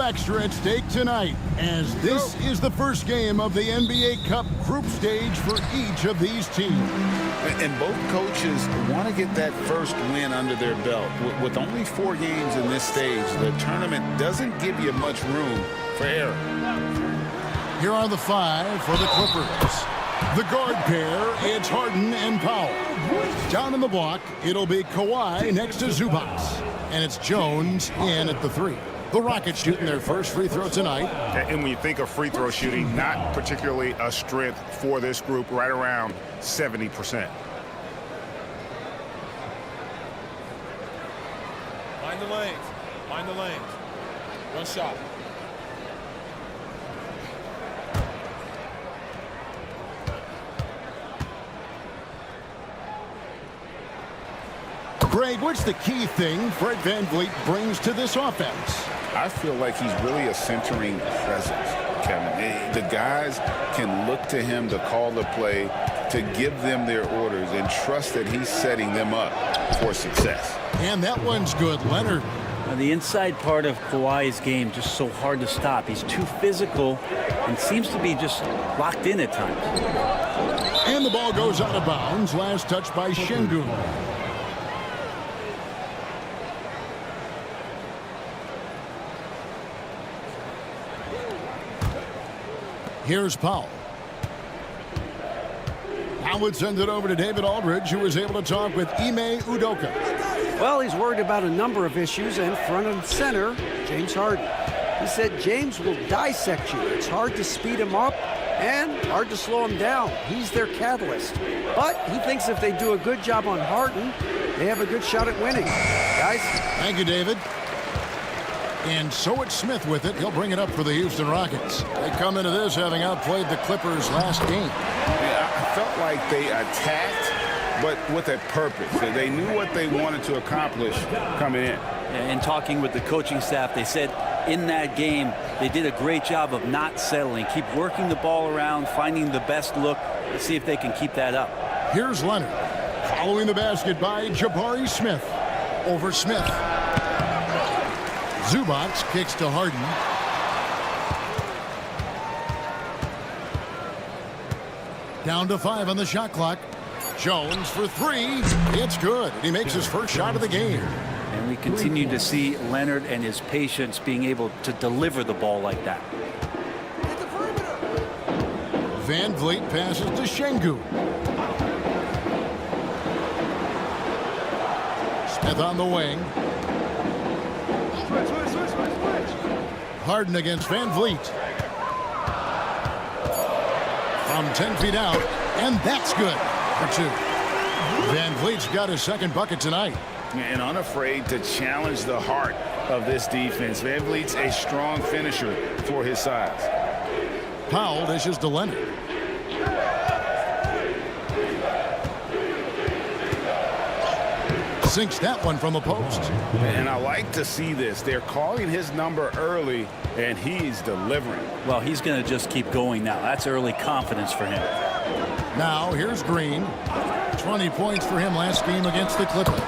extra at stake tonight, as this is the first game of the NBA Cup group stage for each of these teams. And both coaches want to get that first win under their belt. With only 4 games in this stage, the tournament doesn't give you much room for error. Here are the 5 for the Clippers. The guard pair, it's Harden and Powell. Down in the block, it'll be Kawhi next to Zubac. And it's Jones in at the 3. The Rockets shooting their first free throw tonight. And when you think of free throw shooting, not particularly a strength for this group, right around 70%. Mind the lanes. Mind the lanes. One shot. Greg, what's the key thing Fred VanVleet brings to this offense? I feel like he's really a centering presence, Kevin. The guys can look to him to call the play, to give them their orders, and trust that he's setting them up for success. And that one's good. Leonard. The inside part of Kawhi's game just so hard to stop. He's too physical and seems to be just locked in at times. And the ball goes out of bounds. Last touch by Şengün. Here's Powell. Now would send it over to David Aldridge, who was able to talk with Ime Udoka. Well, he's worried about a number of issues, and front and center, James Harden. He said James will dissect you. It's hard to speed him up and hard to slow him down. He's their catalyst. But he thinks if they do a good job on Harden, they have a good shot at winning. Guys? Thank you, David. And so it's Smith with it. He'll bring it up for the Houston Rockets. They come into this having outplayed the Clippers last game. Yeah, I felt like they attacked, but with a purpose. They knew what they wanted to accomplish coming in. And talking with the coaching staff, they said in that game they did a great job of not settling. Keep working the ball around, finding the best look. Let's see if they can keep that up. Here's Leonard. Following the basket by Jabari Smith. Over Smith. Zubac kicks to Harden. Down to 5 on the shot clock. Jones for 3. It's good. He makes his first shot of the game. And we continue to see Leonard and his patience being able to deliver the ball like that. VanVleet passes to Şengün. Smith on the wing. Harden against VanVleet. From 10 feet out, and that's good for 2. VanVleet's got his second bucket tonight. And unafraid to challenge the heart of this defense. VanVleet's a strong finisher for his size. Powell dishes to Leonard. Sinks that one from the post. And I like to see this. They're calling his number early, and he's delivering. Well, he's going to just keep going now. That's early confidence for him. Now, here's Green. 20 points for him last game against the Clippers.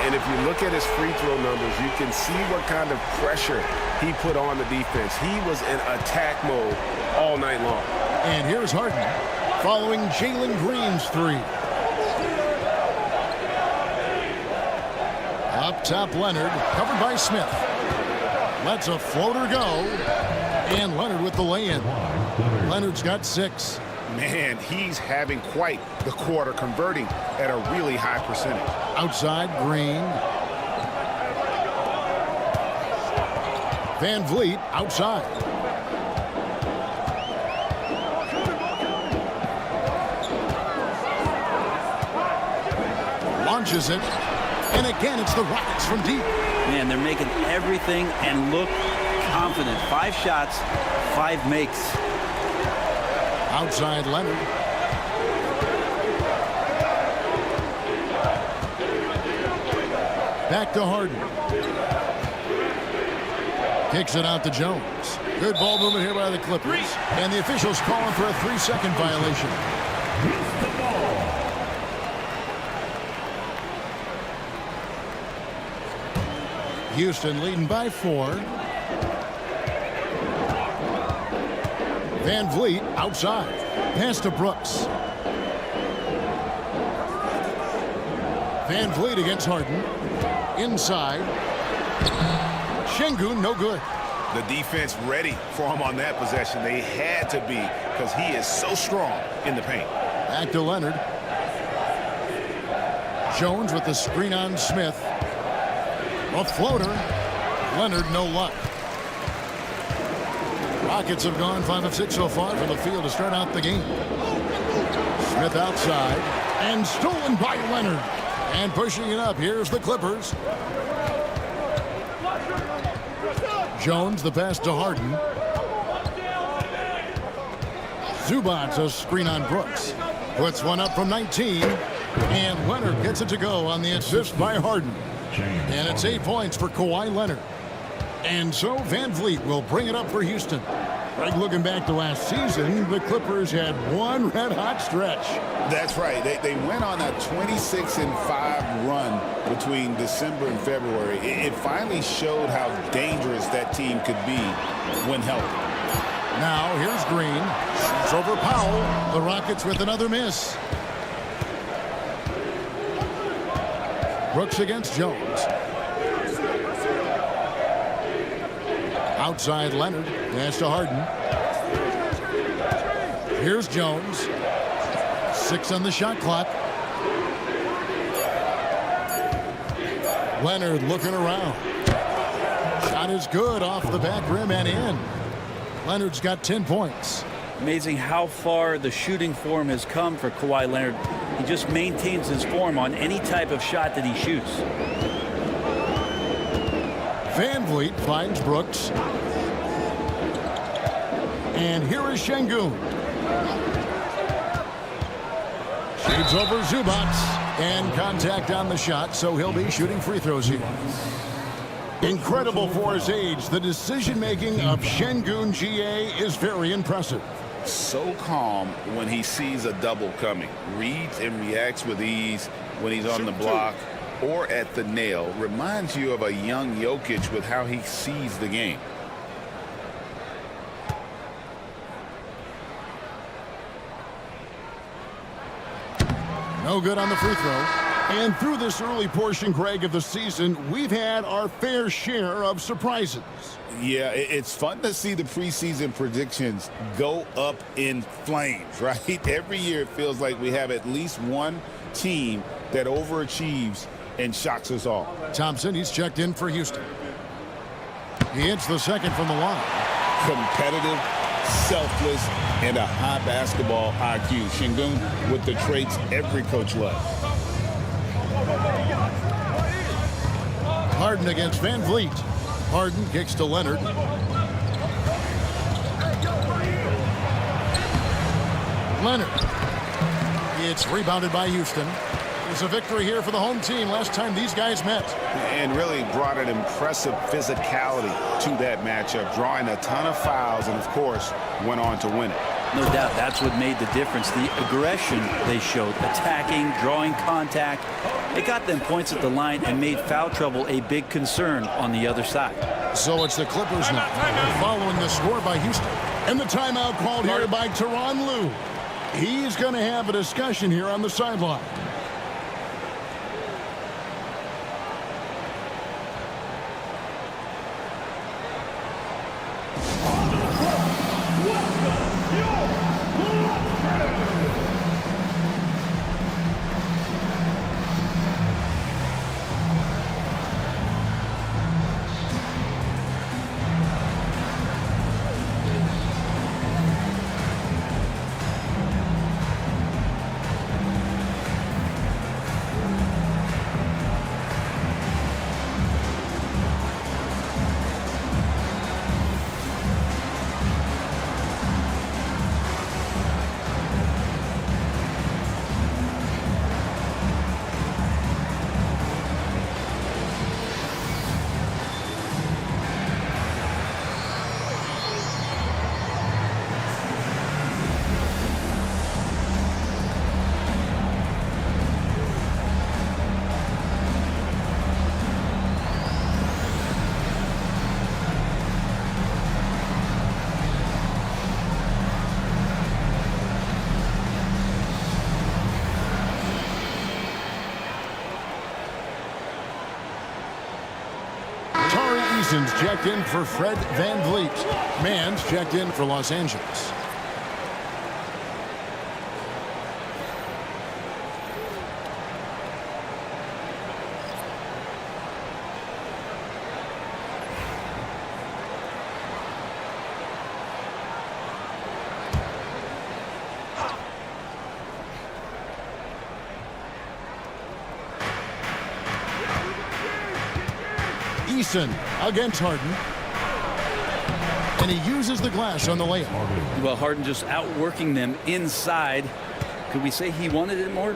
And if you look at his free throw numbers, you can see what kind of pressure he put on the defense. He was in attack mode all night long. And here's Harden following Jalen Green's 3. Up top, Leonard, covered by Smith. Lets a floater go. And Leonard with the lay-in. Leonard's got 6. Man, he's having quite the quarter, converting at a really high percentage. Outside, Green. VanVleet outside. Launches it. And again, it's the Rockets from deep. Man, they're making everything and look confident. 5 shots, 5 makes. Outside, Leonard. Back to Harden. Kicks it out to Jones. Good ball movement here by the Clippers. And the officials calling for a 3-second violation. Houston leading by 4. Van Vliet outside. Pass to Brooks. Van Vliet against Harden. Inside. Şengün, no good. The defense ready for him on that possession. They had to be because he is so strong in the paint. Back to Leonard. Jones with the screen on Smith. A floater. Leonard, no luck. Rockets have gone 5 of 6 so far from the field to start out the game. Smith outside. And stolen by Leonard. And pushing it up. Here's the Clippers. Jones, the pass to Harden. Zubac, a screen on Brooks. Puts one up from 19. And Leonard gets it to go on the assist by Harden. And it's 8 points for Kawhi Leonard. And so Van Vliet will bring it up for Houston. Right, looking back to last season, the Clippers had one red-hot stretch. That's right. They went on a 26-5 run between December and February. It finally showed how dangerous that team could be when healthy. Now here's Green. Shoots over Powell. The Rockets with another miss. Brooks against Jones. Outside Leonard. Pass to Harden. Here's Jones. 6 on the shot clock. Leonard looking around. Shot is good off the back rim and in. Leonard's got 10 points. Amazing how far the shooting form has come for Kawhi Leonard. He just maintains his form on any type of shot that he shoots. Van Vliet finds Brooks. And here is Şengün. Shoots over Zubac. And contact on the shot, so he'll be shooting free throws here. Incredible for his age. The decision-making of Şengün GA is very impressive. So calm when he sees a double coming. Reads and reacts with ease when he's on the block or at the nail. Reminds you of a young Jokic with how he sees the game. No good on the free throw. And through this early portion, Greg, of the season, we've had our fair share of surprises. Yeah, it's fun to see the preseason predictions go up in flames, right? Every year it feels like we have at least one team that overachieves and shocks us all. Thompson, he's checked in for Houston. He hits the second from the line. Competitive, selfless, and a high basketball IQ. Şengün with the traits every coach loves. Harden against Van Vliet. Harden kicks to Leonard. Leonard. It's rebounded by Houston. It's a victory here for the home team last time these guys met. And really brought an impressive physicality to that matchup, drawing a ton of fouls and, of course, went on to win it. No doubt that's what made the difference. The aggression they showed, attacking, drawing contact. It got them points at the line and made foul trouble a big concern on the other side. So it's the Clippers now, following the score by Houston. And the timeout called here by Tyronn Lue. He's going to have a discussion here on the sideline. Eason's checked in for Fred VanVleet. Mann's checked in for Los Angeles. Eason against Harden. And he uses the glass on the layup. Well, Harden just outworking them inside. Could we say he wanted it more?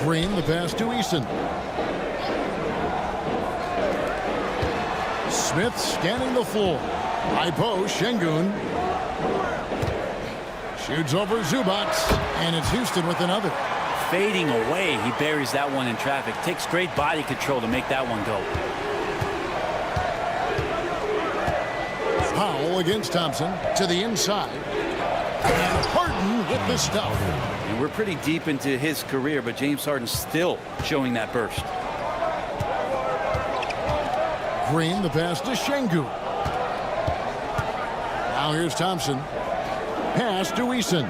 Green, the pass to Eason. Smith scanning the floor. High post, Şengün. Shoots over Zubac. And it's Houston with another. Fading away, he buries that one in traffic. Takes great body control to make that one go. Powell against Thompson to the inside. And Harden with the stuff. And we're pretty deep into his career, but James Harden still showing that burst. Green, the pass to Şengün. Now here's Thompson. Pass to Eason.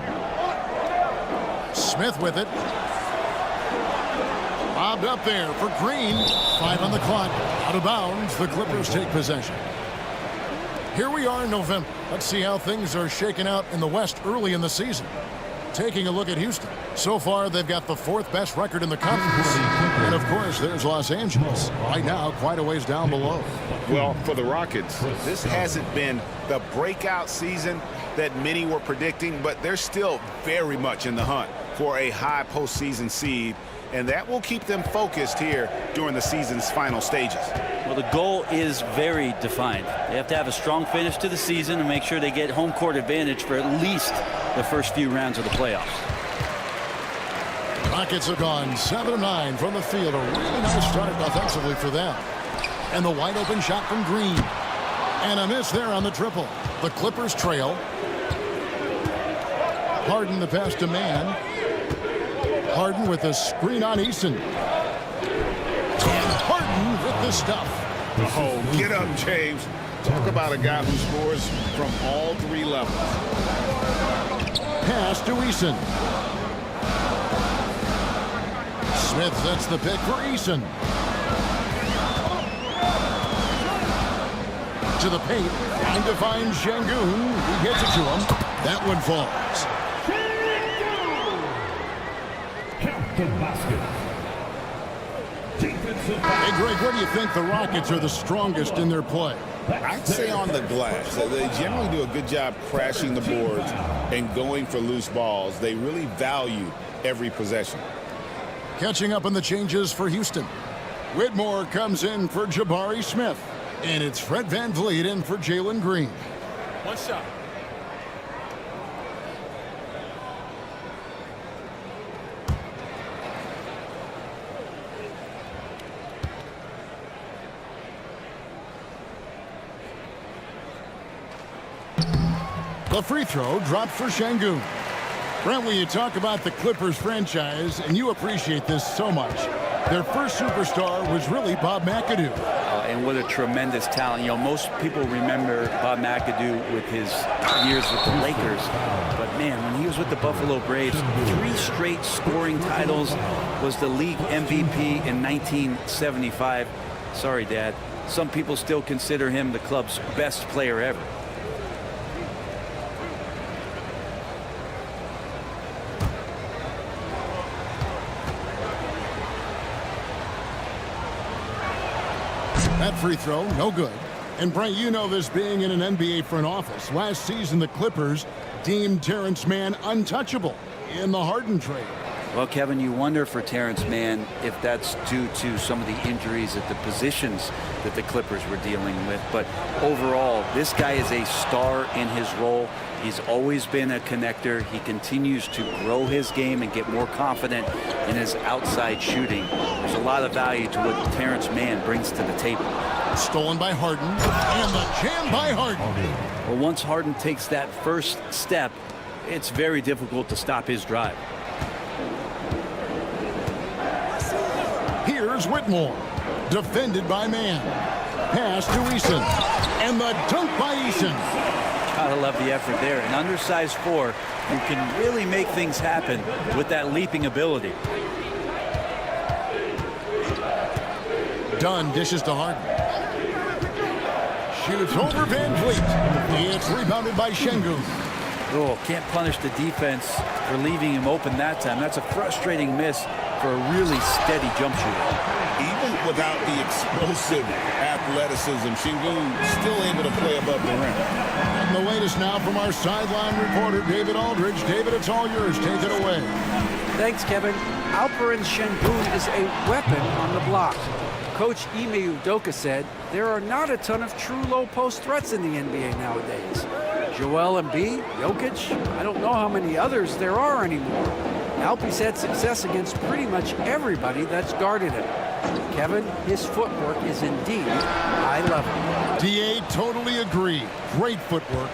Smith with it. Bobbed up there for Green. 5 on the clock. Out of bounds. The Clippers take possession. Here we are in November. Let's see how things are shaking out in the West early in the season. Taking a look at Houston. So far, they've got the 4th best record in the conference. And, of course, there's Los Angeles. Right now, quite a ways down below. Well, for the Rockets, this hasn't been the breakout season that many were predicting, but they're still very much in the hunt for a high postseason seed, and that will keep them focused here during the season's final stages. Well, the goal is very defined. They have to have a strong finish to the season and make sure they get home court advantage for at least the first few rounds of the playoffs. Rockets have gone 7-9 from the field. A really nice start offensively for them. And the wide open shot from Green. And a miss there on the triple. The Clippers trail. Harden the pass to Mann. Harden with a screen on Eason. And Harden with the stuff. Oh, get up, James. Talk about a guy who scores from all 3 levels. Pass to Eason. Smith sets the pick for Eason. To the paint. Trying to find Şengün. He gets it to him. That one falls. Hey, Greg, what do you think the Rockets are the strongest in their play? I'd say on the glass. They generally do a good job crashing the boards and going for loose balls. They really value every possession. Catching up on the changes for Houston. Whitmore comes in for Jabari Smith. And it's Fred VanVleet in for Jalen Green. One shot. The free throw dropped for Şengün. Brent, when you talk about the Clippers franchise, and you appreciate this so much, their first superstar was really Bob McAdoo. And what a tremendous talent. You know, most people remember Bob McAdoo with his years with the Lakers. But, man, when he was with the Buffalo Braves, 3 straight scoring titles, was the league MVP in 1975. Sorry, Dad. Some people still consider him the club's best player ever. That free throw, no good. And Brent, you know this being in an NBA front office. Last season, the Clippers deemed Terrence Mann untouchable in the Harden trade. Well, Kevin, you wonder for Terrence Mann if that's due to some of the injuries at the positions that the Clippers were dealing with. But overall, this guy is a star in his role. He's always been a connector. He continues to grow his game and get more confident in his outside shooting. There's a lot of value to what Terrence Mann brings to the table. Stolen by Harden, and the jam by Harden. Well, once Harden takes that first step, it's very difficult to stop his drive. Here's Whitmore. Defended by Mann. Pass to Eason. And the dunk by Eason. Gotta love the effort there. An undersized 4 who can really make things happen with that leaping ability. Dunn dishes to Harden. Shoots over Van Vliet. It's rebounded by Şengün. Oh, can't punish the defense for leaving him open that time. That's a frustrating miss for a really steady jump shooter. Even without the explosive athleticism, Şengün still able to play above the rim. And the latest now from our sideline reporter, David Aldridge. David, it's all yours. Take it away. Thanks, Kevin. Alperen Şengün is a weapon on the block. Coach Ime Udoka said there are not a ton of true low-post threats in the NBA nowadays. Joel Embiid, Jokic, I don't know how many others there are anymore. Alpe's had success against pretty much everybody that's guarded him. Kevin, his footwork is indeed high level. DA, totally agree. Great footwork.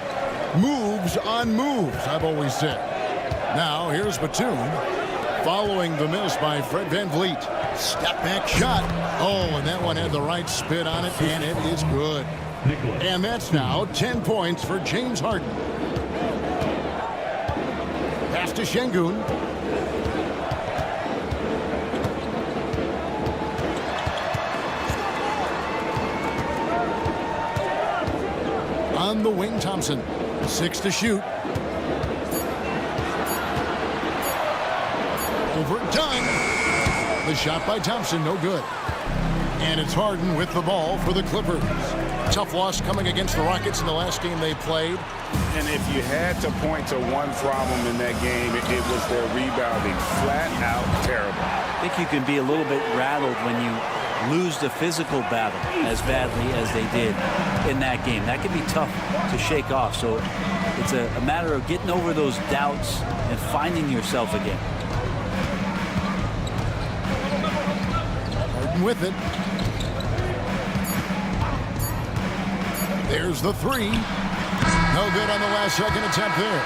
Moves on moves, I've always said. Now, here's Batum. Following the miss by Fred Van Vliet. Step back shot. Oh, and that one had the right spin on it, and it is good. And that's now 10 points for James Harden. Pass to Şengün. On the wing, Thompson. 6 to shoot. Overdone. The shot by Thompson, no good. And it's Harden with the ball for the Clippers. Tough loss coming against the Rockets in the last game they played. And if you had to point to one problem in that game, it was their rebounding. Flat out terrible. I think you can be a little bit rattled when you lose the physical battle as badly as they did in that game. That can be tough to shake off. So it's a matter of getting over those doubts and finding yourself again. Harden with it. There's the 3. No good on the last second attempt there.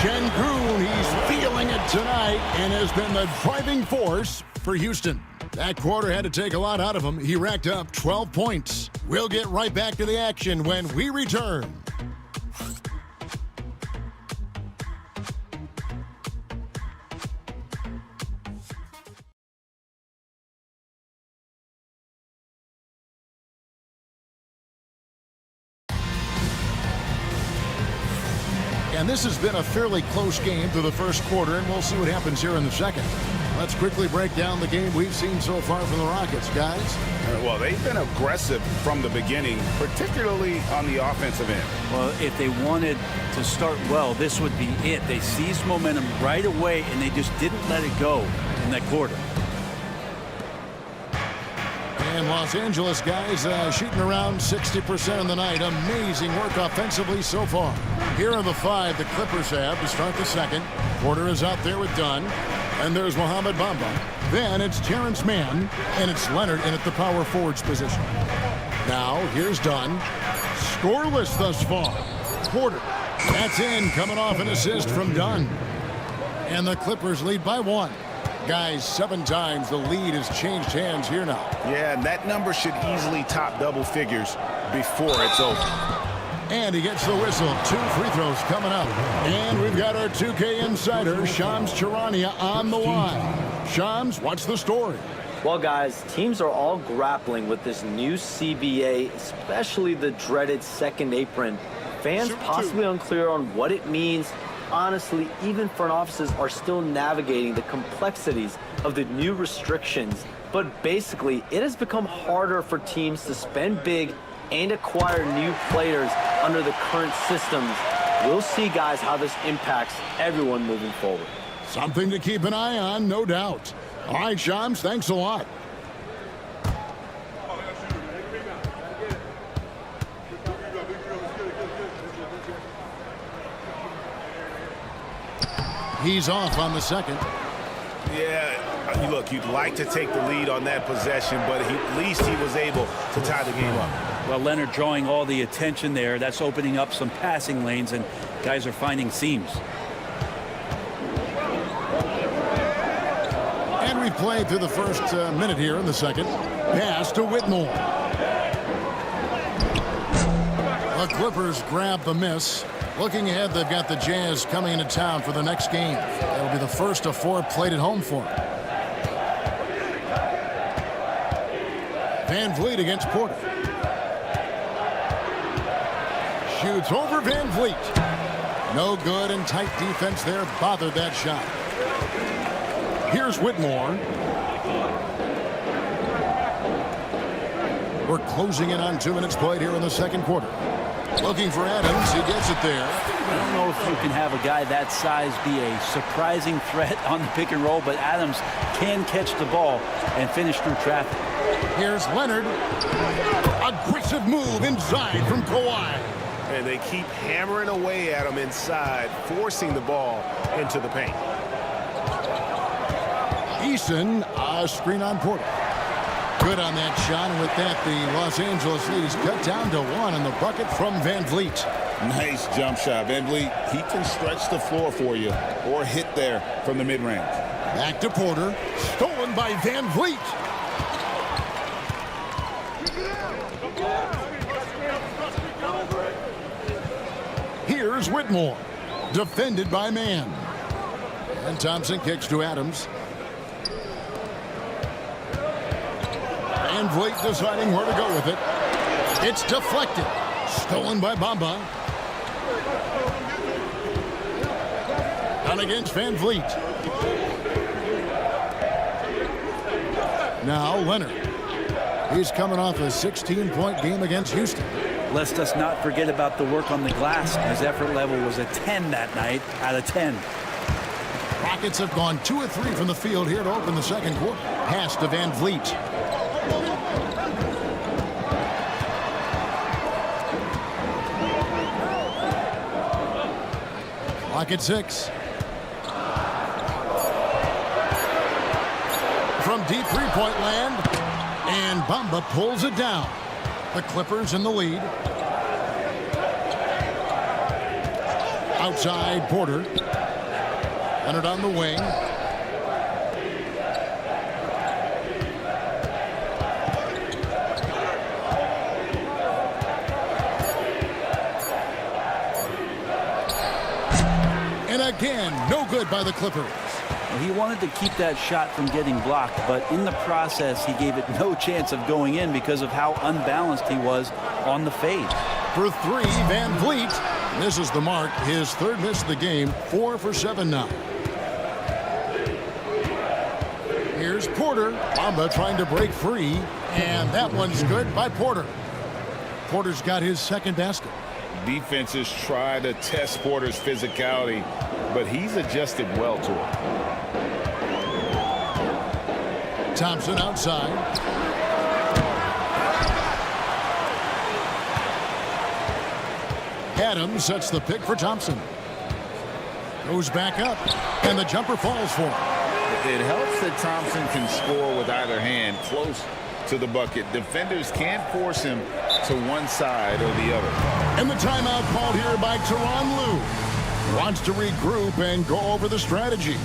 Şengün, he's feeling it tonight and has been the driving force for Houston. That quarter had to take a lot out of him. He racked up 12 points. We'll get right back to the action when we return. And this has been a fairly close game through the first quarter, and we'll see what happens here in the second. Let's quickly break down the game we've seen so far from the Rockets, guys. Well, they've been aggressive from the beginning, particularly on the offensive end. Well, if they wanted to start well, this would be it. They seized momentum right away, and they just didn't let it go in that quarter. And Los Angeles guys shooting around 60% on the night. Amazing work offensively so far. Here are the 5 the Clippers have to start the second. Porter is out there with Dunn. And there's Mohamed Bamba. Then it's Terrence Mann. And it's Leonard in at the power forwards position. Now here's Dunn. Scoreless thus far. Porter. That's in, coming off an assist from Dunn. And the Clippers lead by 1. Guys, 7 times the lead has changed hands here now. Yeah, and that number should easily top double figures before it's over. And he gets the whistle. 2 free throws coming up. And we've got our 2K insider, Shams Charania, on the line. Shams, what's the story? Well, guys, teams are all grappling with this new CBA, especially the dreaded second apron. Fans possibly unclear on what it means. Honestly, even front offices are still navigating the complexities of the new restrictions. But basically, it has become harder for teams to spend big and acquire new players under the current systems. We'll see, guys, how this impacts everyone moving forward. Something to keep an eye on, no doubt. All right, Shams, thanks a lot. He's off on the second. Yeah, look, you'd like to take the lead on that possession, but at least he was able to tie the game up. Well, Leonard drawing all the attention there. That's opening up some passing lanes, and guys are finding seams. And we've played through the first minute here in the second. Pass to Whitmore. The Clippers grab the miss. Looking ahead, they've got the Jazz coming into town for the next game. It'll be the first of 4 played at home for them. Van Vliet against Porter. Shoots over Van Vliet. No good, and tight defense there bothered that shot. Here's Whitmore. We're closing in on 2 minutes played here in the second quarter. Looking for Adams. He gets it there. I don't know if you can have a guy that size be a surprising threat on the pick and roll, but Adams can catch the ball and finish through traffic. Here's Leonard. Aggressive move inside from Kawhi. And they keep hammering away at him inside, forcing the ball into the paint. Eason, a screen on Porter. Good on that shot, and with that, the Los Angeles lead is cut down to 1 in the bucket from Van Vliet. Nice jump shot. Van Vliet, he can stretch the floor for you or hit there from the mid-range. Back to Porter. Stolen by Van Vliet. Here's Whitmore. Defended by Mann. And Thompson kicks to Adams. Van Vliet deciding where to go with it. It's deflected. Stolen by Bamba. Down against Van Vliet. Now Leonard. He's coming off a 16-point game against Houston. Let's us not forget about the work on the glass. His effort level was a 10 that night out of 10. Rockets have gone 2 of 3 from the field here to open the second quarter. Pass to Van Vliet. Clock at 6. From deep three-point land, and Bamba pulls it down. The Clippers in the lead. Outside Porter. Leonard on the wing. And again, no good by the Clippers. Well, he wanted to keep that shot from getting blocked, but in the process, he gave it no chance of going in because of how unbalanced he was on the fade. For 3, Van Vliet misses the mark. His 3rd miss of the game. 4 for 7 now. Here's Porter. Bamba trying to break free, and that one's good by Porter. Porter's got his 2nd basket. Defenses try to test Porter's physicality, but he's adjusted well to it. Thompson outside. Adams sets the pick for Thompson. Goes back up, and the jumper falls for him. It helps that Thompson can score with either hand close to the bucket. Defenders can't force him to one side or the other. And the timeout called here by Tyronn Lue. Wants to regroup and go over the strategy.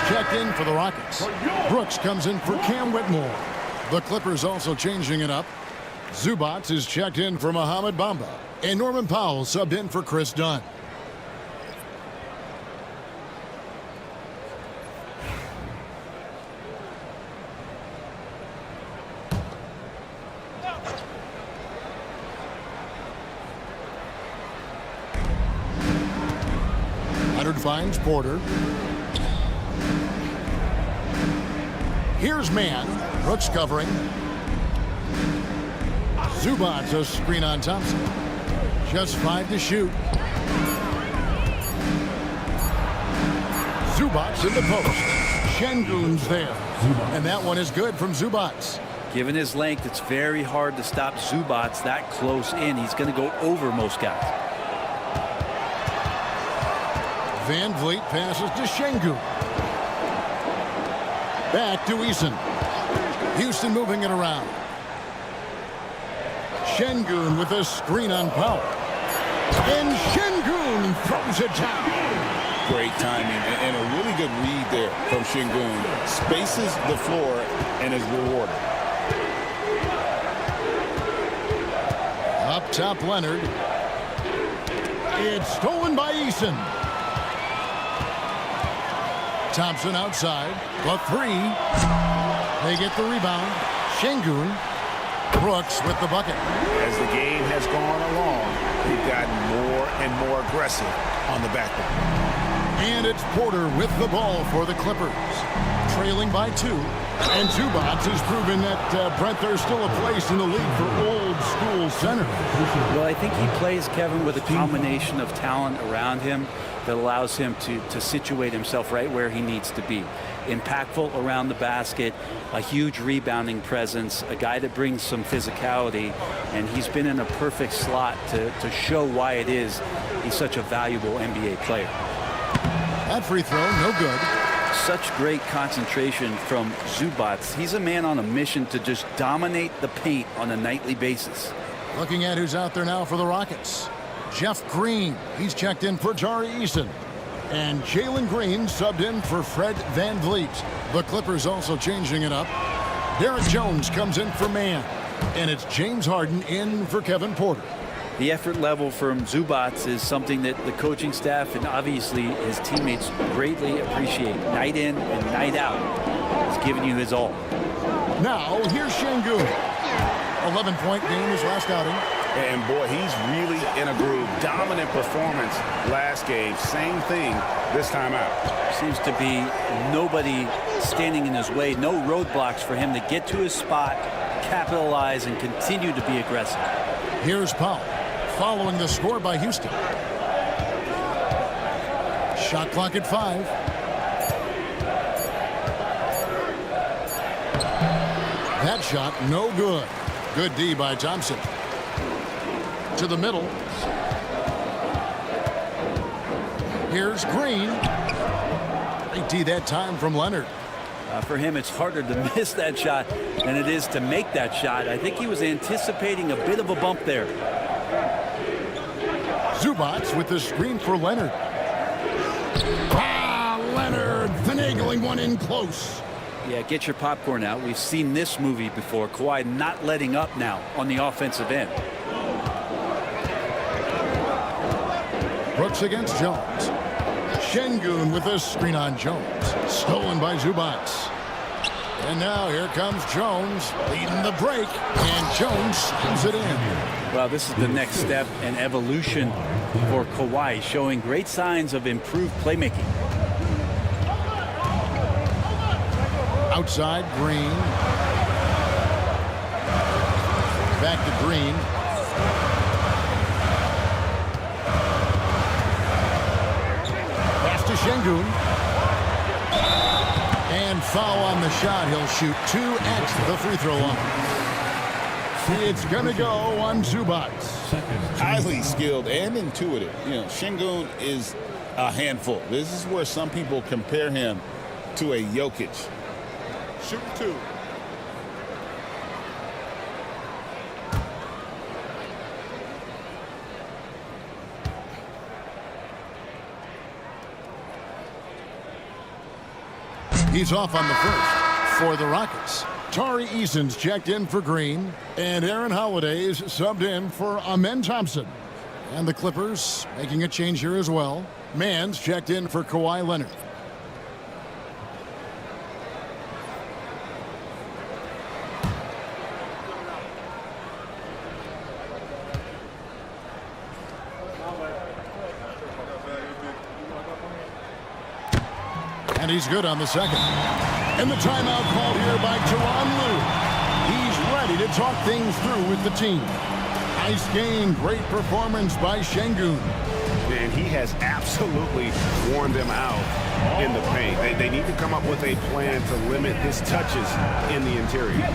checked in for the Rockets. Brooks comes in for Cam Whitmore. The Clippers also changing it up. Zubac is checked in for Mohamed Bamba. And Norman Powell subbed in for Chris Dunn. Leonard finds Porter. Here's man. Brooks covering. Zubac a screen on Thompson. Just 5 to shoot. Zubac in the post. Şengün's there. And that one is good from Zubac. Given his length, it's very hard to stop Zubac that close in. He's going to go over most guys. Van Vliet passes to Şengün. Back to Eason. Houston moving it around. Şengün with a screen on Powell. And Şengün throws it down. Great timing and a really good read there from Şengün. Spaces the floor and is rewarded. Up top, Leonard. It's stolen by Eason. Thompson outside. The three. They get the rebound. Şengün. Brooks with the bucket. As the game has gone along, they've gotten more and more aggressive on the backboard. And it's Porter with the ball for the Clippers. Trailing by 2. And Zubac has proven that, Brent, there's still a place in the league for old school center. Well, I think he plays, Kevin, with a combination of talent around him that allows him to situate himself right where he needs to be. Impactful around the basket, a huge rebounding presence, a guy that brings some physicality, and he's been in a perfect slot to show why it is he's such a valuable NBA player. That free throw, no good. Such great concentration from Zubac. He's a man on a mission to just dominate the paint on a nightly basis. Looking at who's out there now for the Rockets. Jeff Green, he's checked in for Tari Eason. And Jalen Green subbed in for Fred Van Vliet. The Clippers also changing it up. Derek Jones comes in for Mann. And it's James Harden in for Kevin Porter. The effort level from Zubac is something that the coaching staff and obviously his teammates greatly appreciate. Night in and night out, he's giving you his all. Now, here's Şengün. 11-point game his last outing. And boy, he's really in a groove. Dominant performance last game. Same thing this time out. Seems to be nobody standing in his way. No roadblocks for him to get to his spot, capitalize, and continue to be aggressive. Here's Powell, following the score by Houston. Shot clock at 5. That shot, no good. Good D by Thompson. To the middle. Here's Green. Great D that time from Leonard. For him, it's harder to miss that shot than it is to make that shot. I think he was anticipating a bit of a bump there. Zubac with the screen for Leonard. Leonard finagling one in close. Yeah, get your popcorn out. We've seen this movie before. Kawhi not letting up now on the offensive end. Brooks against Jones. Şengün with a screen on Jones. Stolen by Zubac. And now here comes Jones leading the break. And Jones slams it in. Well, this is the next step in evolution for Kawhi, showing great signs of improved playmaking. Outside, Green. Back to Green. Pass to Şengün. And foul on the shot. He'll shoot 2 at the free throw line. It's going to go on Zubac. Highly skilled and intuitive. You know, Şengün is a handful. This is where some people compare him to a Jokic. Shoot 2. He's off on the first for the Rockets. Tari Eason's checked in for Green, and Aaron Holiday's subbed in for Amen Thompson. And the Clippers making a change here as well. Mann's checked in for Kawhi Leonard. And he's good on the second. And the timeout called here by Tyronn Lue. He's ready to talk things through with the team. Nice game, great performance by Şengün. And he has absolutely worn them out in the paint. They need to come up with a plan to limit his touches in the interior.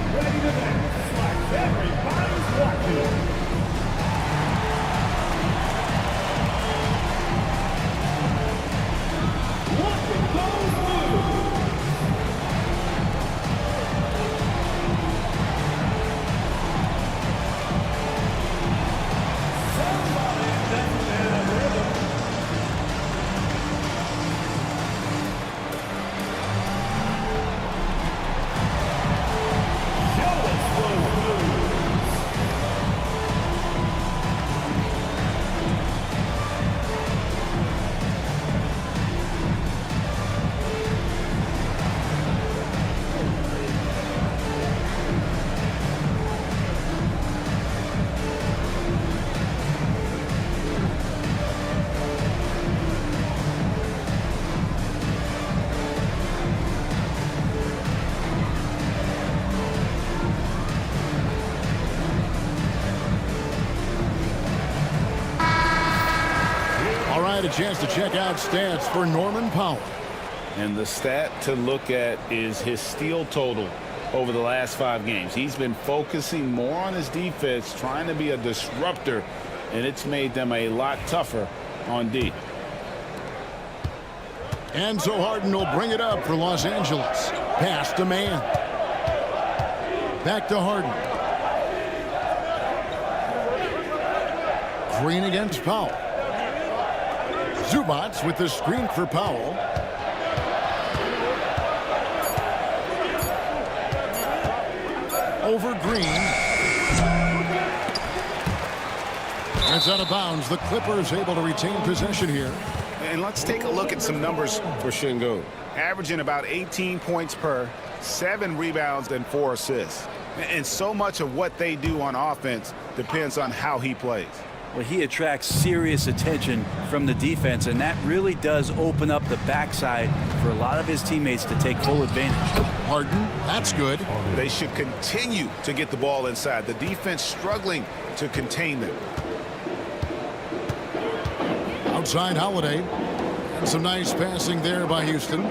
A chance to check out stats for Norman Powell. And the stat to look at is his steal total over the last 5 games. He's been focusing more on his defense, trying to be a disruptor, and it's made them a lot tougher on D. And so Harden will bring it up for Los Angeles. Pass to Mann. Back to Harden. Green against Powell. Zubac with the screen for Powell. Over Green. It's out of bounds. The Clippers able to retain possession here. And let's take a look at some numbers for Şengün. Averaging about 18 points per, 7 rebounds, and 4 assists. And so much of what they do on offense depends on how he plays. Well, he attracts serious attention from the defense, and that really does open up the backside for a lot of his teammates to take full advantage. Harden, that's good. They should continue to get the ball inside. The defense struggling to contain them. Outside Holiday. And some nice passing there by Houston.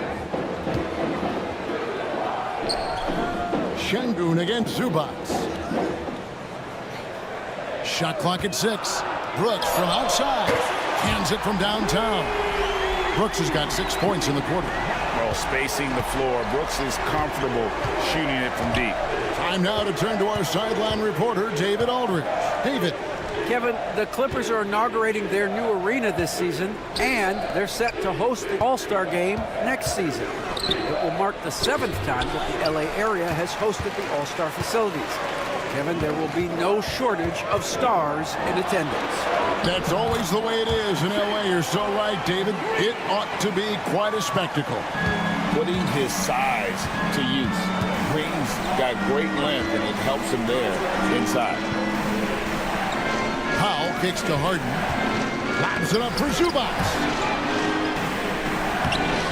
Şengün against Zubac. Shot clock at 6. Brooks from outside. Hands it from downtown. Brooks has got 6 points in the quarter. Well, spacing the floor. Brooks is comfortable shooting it from deep. Time now to turn to our sideline reporter, David Aldridge. David. Kevin, the Clippers are inaugurating their new arena this season, and they're set to host the All-Star game next season. It will mark the 7th time that the LA area has hosted the All-Star facilities. Kevin, there will be no shortage of stars in attendance. That's always the way it is in LA. You're so right, David. It ought to be quite a spectacle. Putting his size to use. Green's got great length, and it helps him there inside. Powell kicks to Harden. Lobs it up for Zubac.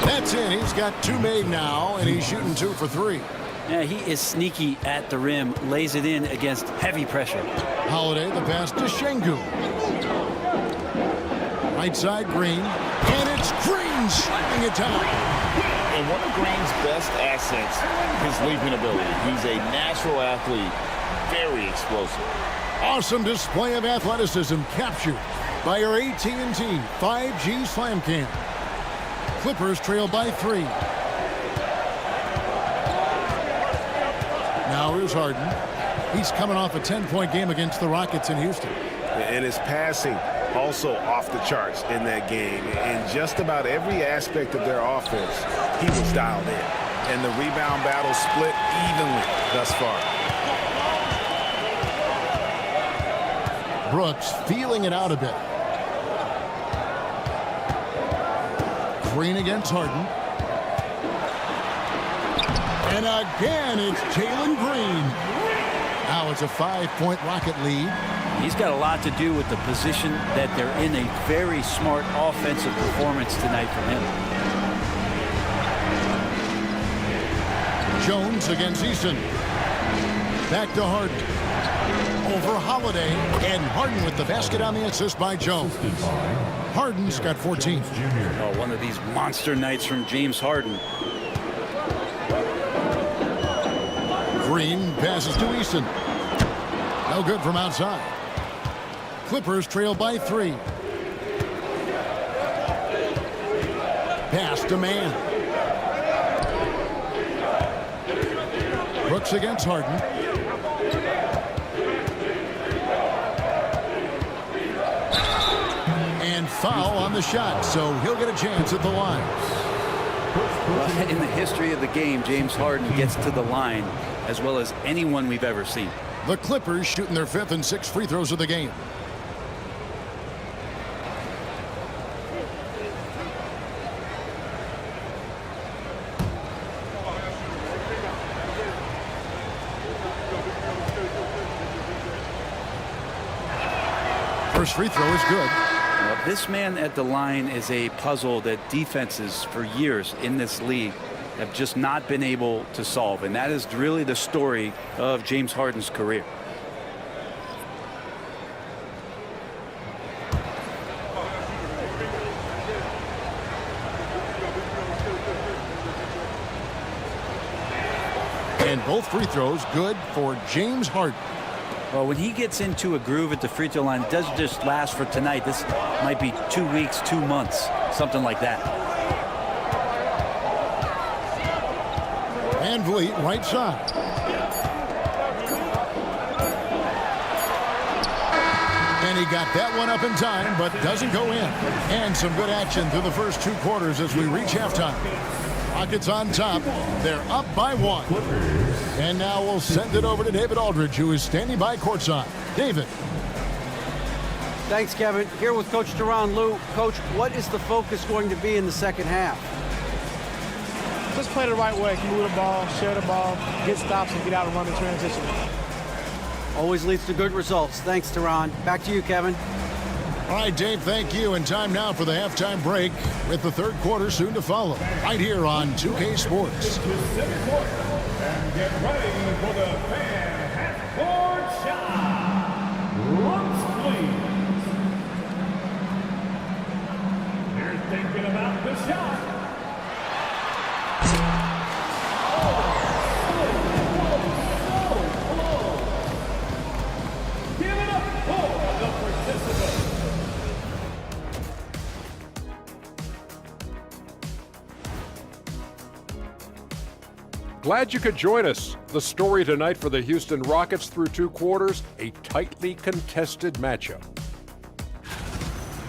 That's in. He's got 2 made now, and he's shooting 2 for 3. Yeah, he is sneaky at the rim, lays it in against heavy pressure. Holiday, the pass to Şengün. Right side, Green. And it's Green slamming it down. And one of Green's best assets, his leaping ability. He's a natural athlete, very explosive. Awesome display of athleticism captured by your AT&T 5G Slam Cam. Clippers trail by 3. Now here's Harden. He's coming off a 10-point game against the Rockets in Houston. And his passing also off the charts in that game. In just about every aspect of their offense, he was dialed in. and the rebound battle split evenly thus far. Brooks feeling it out a bit. Green against Harden. And again, it's Jalen Green. Now it's a 5-point Rocket lead. He's got a lot to do with the position that they're in. A very smart offensive performance tonight from him. Jones against Eason. Back to Harden. Over Holiday, and Harden with the basket on the assist by Jones. Harden's got 14. Oh, one of these monster nights from James Harden. Green passes to Eason. No good from outside. Clippers trail by 3. Pass to Mann. Brooks against Harden. And foul on the shot, so he'll get a chance at the line. Well, in the history of the game, James Harden gets to the line as well as anyone we've ever seen. The Clippers shooting their 5th and 6th free throws of the game. First free throw is good. Well, this man at the line is a puzzle that defenses for years in this league have just not been able to solve, and that is really the story of James Harden's career. And both free throws good for James Harden. Well, when he gets into a groove at the free throw line, it doesn't just last for tonight. This might be 2 weeks, 2 months, something like that. Van Vliet, right side. And he got that one up in time, but doesn't go in. And some good action through the first 2 quarters as we reach halftime. Rockets on top. They're up by 1. And now we'll send it over to David Aldridge, who is standing by courtside. David. Thanks, Kevin. Here with Coach Tyronn Lue. Coach, what is the focus going to be in the second half? Just play the right way. Move the ball, share the ball, get stops, and get out and run in transition. Always leads to good results. Thanks, Tyronn. Back to you, Kevin. All right, Dave, thank you. And time now for the halftime break with the 3rd quarter soon to follow. Right here on 2K Sports. And get ready for the fan half-court shot. Lunch, please. They're thinking about the shot. Give it up for the participants. Glad you could join us. The story tonight for the Houston Rockets through 2 quarters, a tightly contested matchup.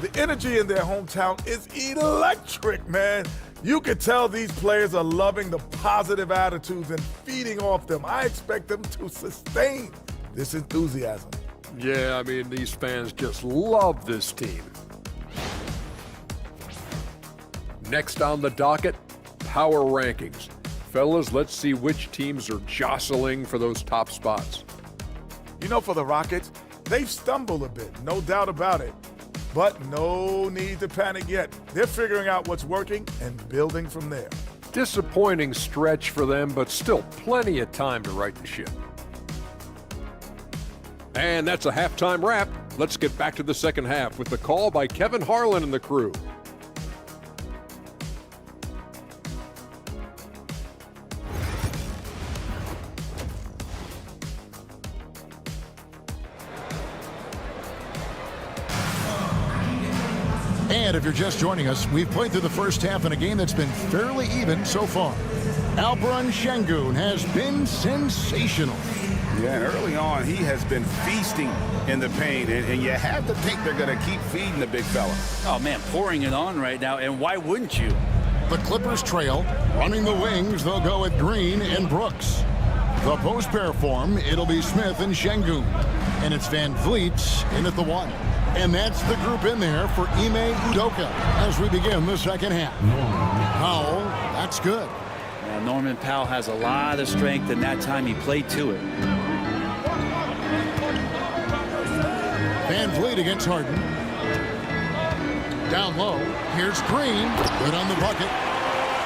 The energy in their hometown is electric, man. You could tell these players are loving the positive attitudes and feeding off them. I expect them to sustain this enthusiasm. Yeah, I mean, these fans just love this team. Next on the docket, power rankings. Fellas, let's see which teams are jostling for those top spots. You know, for the Rockets, they've stumbled a bit, no doubt about it. But no need to panic yet. They're figuring out what's working and building from there. Disappointing stretch for them, but still plenty of time to right the ship. And that's a halftime wrap. Let's get back to the second half with the call by Kevin Harlan and the crew. And if you're just joining us, we've played through the first half in a game that's been fairly even so far. Alperen Sengun has been sensational. Yeah, and early on, he has been feasting in the paint, and you have to think they're going to keep feeding the big fella. Oh, man, pouring it on right now, and why wouldn't you? The Clippers trail. Running the wings, they'll go with Green and Brooks. The post pair form, it'll be Smith and Şengün. And it's Van Vliet in at the 1. And that's the group in there for Ime Udoka as we begin the second half. Powell, that's good. Now, Norman Powell has a lot of strength, and that time he played to it. Van Vliet against Harden. Down low, here's Green. Good on the bucket.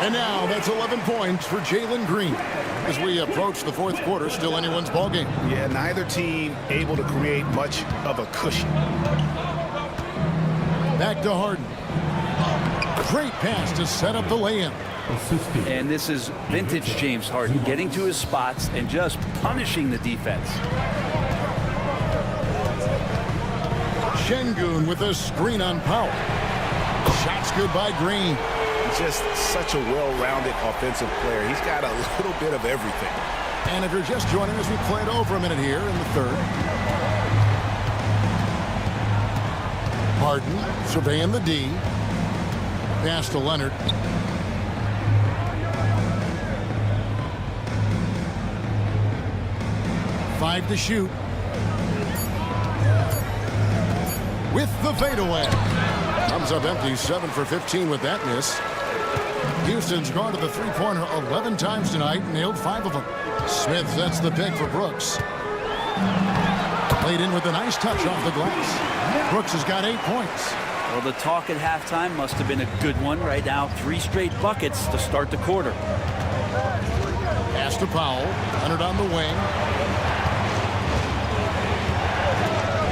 And now that's 11 points for Jalen Green. As we approach the fourth quarter, still anyone's ballgame. Yeah, neither team able to create much of a cushion. Back to Harden. Great pass to set up the lay-in. And this is vintage James Harden, getting to his spots and just punishing the defense. Şengün with a screen on Powell. Shots good by Green. Just such a well-rounded offensive player. He's got a little bit of everything. And if you're just joining us, we played over a minute here in the third. Harden surveying the D. Pass to Leonard. Five to shoot. With the fadeaway. Comes up empty, 7 for 15 with that miss. Houston's gone to the three-pointer 11 times tonight, nailed 5 of them. Smith sets the pick for Brooks. Played in with a nice touch off the glass. Brooks has got 8 points. Well, the talk at halftime must have been a good one. Right now, 3 straight buckets to start the quarter. Pass to Powell. Leonard on the wing.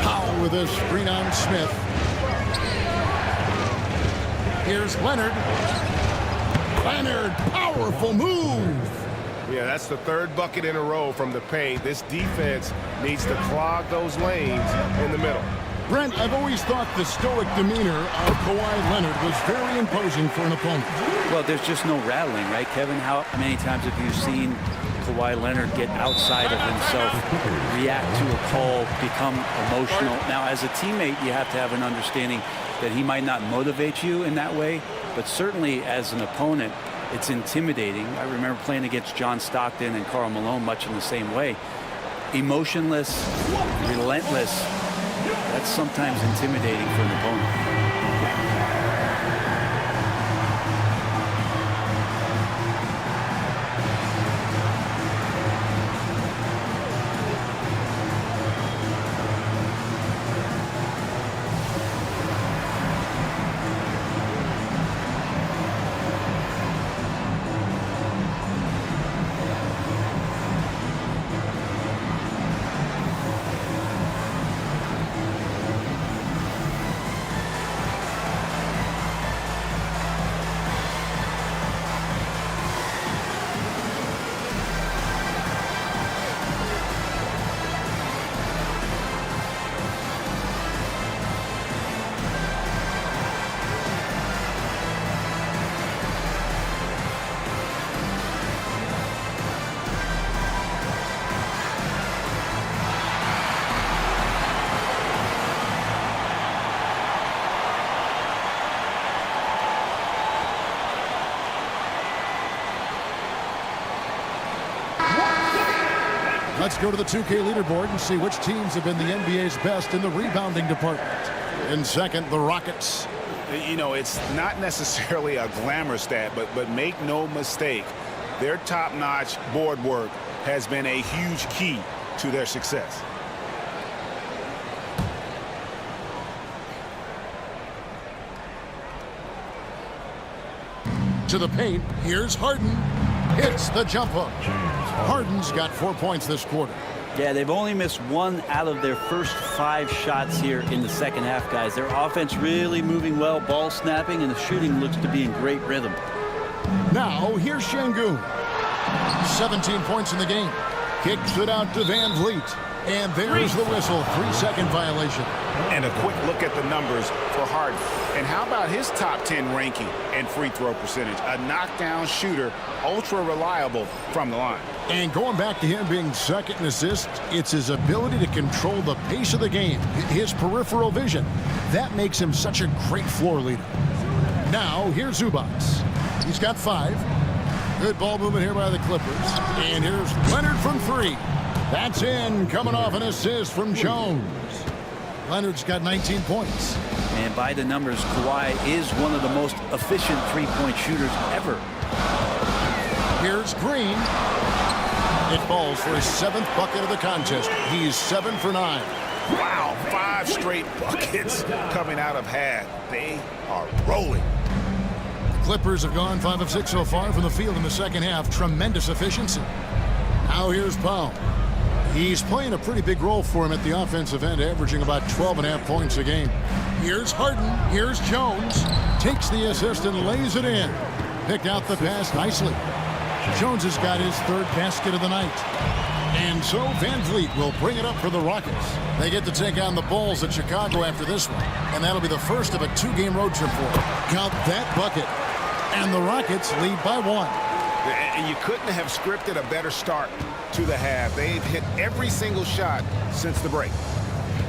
Powell with a screen on Smith. Here's Leonard. Leonard, powerful move. Yeah, that's the third bucket in a row from the paint. This defense needs to clog those lanes in the middle. Brent, I've always thought the stoic demeanor of Kawhi Leonard was very imposing for an opponent. Well, there's just no rattling, right, Kevin? How many times have you seen Kawhi Leonard get outside of himself, react to a call, become emotional? Now, as a teammate, you have to have an understanding that he might not motivate you in that way, but certainly as an opponent, it's intimidating. I remember playing against John Stockton and Karl Malone much in the same way. Emotionless, relentless. That's sometimes intimidating for an opponent. Let's go to the 2K leaderboard and see which teams have been the NBA's best in the rebounding department. In second, the Rockets. You know, it's not necessarily a glamour stat, but make no mistake, their top-notch board work has been a huge key to their success. To the paint, here's Harden. Hits the jump hook. Harden's got 4 points this quarter. Yeah, they've only missed 1 out of their first 5 shots here in the second half, guys. Their offense really moving well, ball snapping, and the shooting looks to be in great rhythm. Now, here's Şengün. 17 points in the game. Kicks it out to Van Vliet. And there's the whistle, 3-second violation. And a quick look at the numbers for Harden. And how about his top 10 ranking and free throw percentage? A knockdown shooter, ultra reliable from the line. And going back to him being second in assists, it's his ability to control the pace of the game, his peripheral vision. That makes him such a great floor leader. Now, here's Zubac. He's got 5. Good ball movement here by the Clippers. And here's Leonard from 3. That's in, coming off an assist from Jones. Leonard's got 19 points. And by the numbers, Kawhi is one of the most efficient three-point shooters ever. Here's Green. It falls for his 7th bucket of the contest. He's 7 for 9. Wow, 5 straight buckets coming out of half. They are rolling. The Clippers have gone 5 of 6 so far from the field in the second half. Tremendous efficiency. Now here's Powell. He's playing a pretty big role for him at the offensive end, averaging about 12.5 points a game. Here's Harden. Here's Jones. Takes the assist and lays it in. Picked out the pass nicely. Jones has got his 3rd basket of the night. And so Van Vliet will bring it up for the Rockets. They get to take on the Bulls at Chicago after this one. And that'll be the first of a 2-game road trip for them. Count that bucket. And the Rockets lead by 1. And you couldn't have scripted a better start to the half. They've hit every single shot since the break.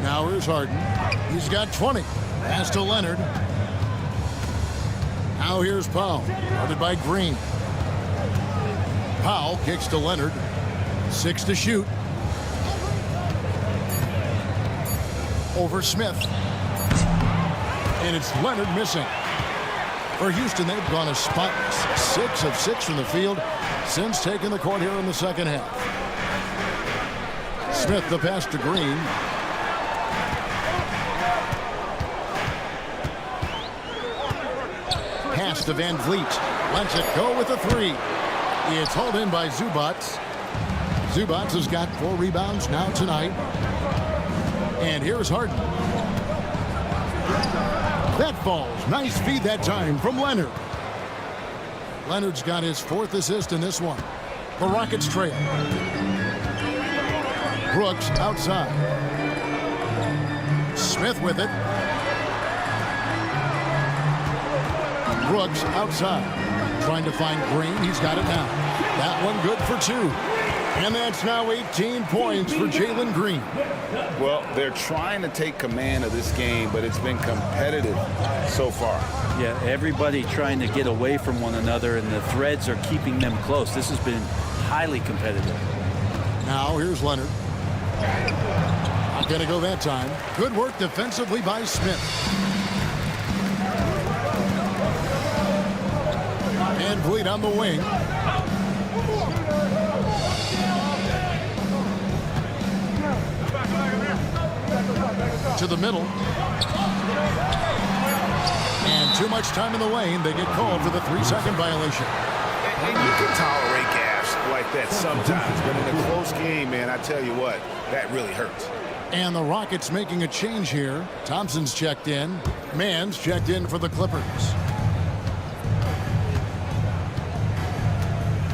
Now here's Harden. He's got 20. Pass to Leonard. Now here's Powell. Guarded by Green. Powell kicks to Leonard. 6 to shoot. Over Smith. And it's Leonard missing. For Houston, they've gone a spotless 6 of 6 from the field since taking the court here in the second half. Smith the pass to Green. Pass to Van Vliet. Lets it go with a 3. It's hauled in by Zubats. Zubats has got 4 rebounds now tonight. And here's Harden. That falls. Nice feed that time from Leonard. Leonard's got his 4th assist in this one. The Rockets trail. Brooks outside. Smith with it. Brooks outside. Trying to find Green. He's got it now. That one good for 2. And that's now 18 points for Jalen Green. Well, they're trying to take command of this game, but it's been competitive so far. Yeah, everybody trying to get away from one another, and the threads are keeping them close. This has been highly competitive. Now here's Leonard. Not going to go that time. Good work defensively by Smith. Van Vliet on the wing. To the middle. And too much time in the lane. They get called for the 3-second violation. And you can tolerate gaffes like that sometimes, but in a close game, man, I tell you what, that really hurts. And the Rockets making a change here. Thompson's checked in. Mann's checked in for the Clippers.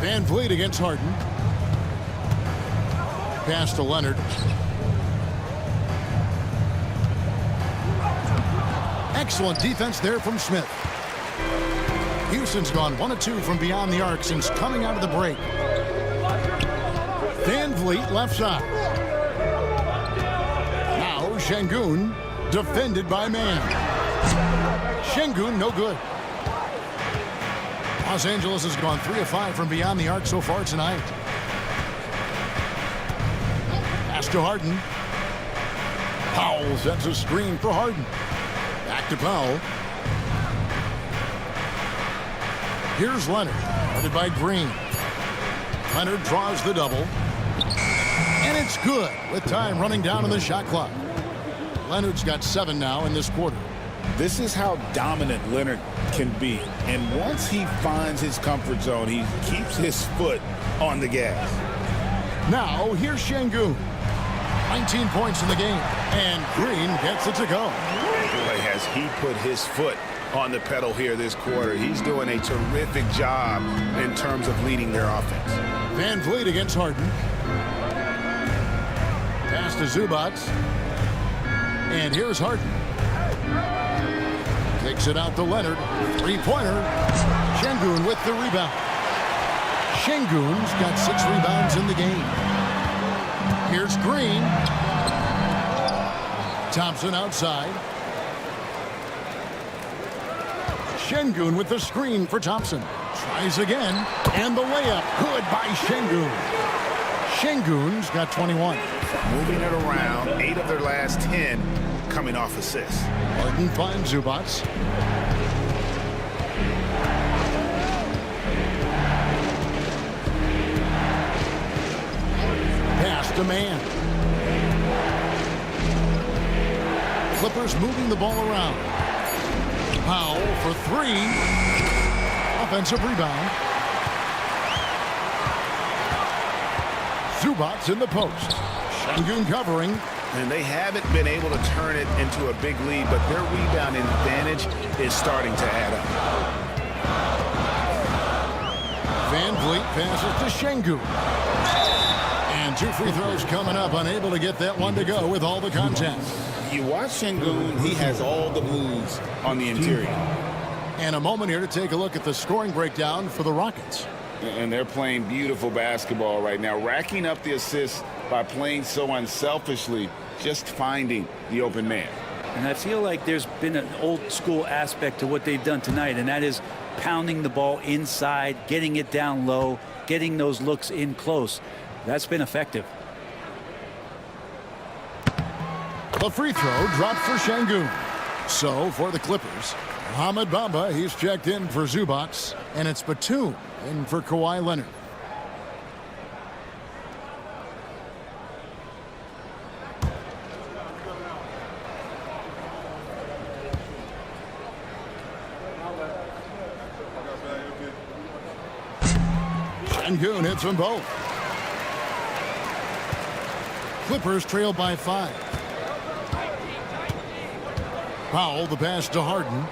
Van Vliet against Harden. Pass to Leonard. Excellent defense there from Smith. Houston's gone 1 of 2 from beyond the arc since coming out of the break. Van Vliet left side. Now Şengün defended by Mann. Şengün no good. Los Angeles has gone 3 of 5 from beyond the arc so far tonight. Pass to Harden. Powell sets a screen for Harden. Back to Powell. Here's Leonard, guarded by Green. Leonard draws the double. And it's good with time running down on the shot clock. Leonard's got 7 now in this quarter. This is how dominant Leonard can be. And once he finds his comfort zone, he keeps his foot on the gas. Now, here's Şengün. 19 points in the game. And Green gets it to go. Boy, has he put his foot on the pedal here this quarter. He's doing a terrific job in terms of leading their offense. Van Vliet against Harden. Pass to Zubats. And here's Harden. Takes it out to Leonard. 3-pointer. Şengün with the rebound. Şengün's got 6 rebounds in the game. Here's Green. Thompson outside. Şengün with the screen for Thompson. Tries again, and the layup good by Şengün. Şengün's got 21. Moving it around, 8 of their last 10 coming off assists. Harden finds Zubac. Pass to man. Clippers moving the ball around. Powell for 3. Offensive rebound. Zubac in the post. Şengün covering. And they haven't been able to turn it into a big lead, but their rebounding advantage is starting to add up. Van Vliet passes to Şengün. And 2 free throws coming up, unable to get that one to go with all the contact. You watch Şengün, he has all the moves on the interior. And a moment here to take a look at the scoring breakdown for the Rockets. And they're playing beautiful basketball right now, racking up the assists by playing so unselfishly, just finding the open man. And I feel like there's been an old school aspect to what they've done tonight, and that is pounding the ball inside, getting it down low, getting those looks in close. That's been effective. The free throw dropped for Şengün. So for the Clippers, Mohamed Bamba, he's checked in for Zubac, and it's Batum in for Kawhi Leonard. Şengün hits them both. Clippers trail by 5. Powell, the pass to Harden.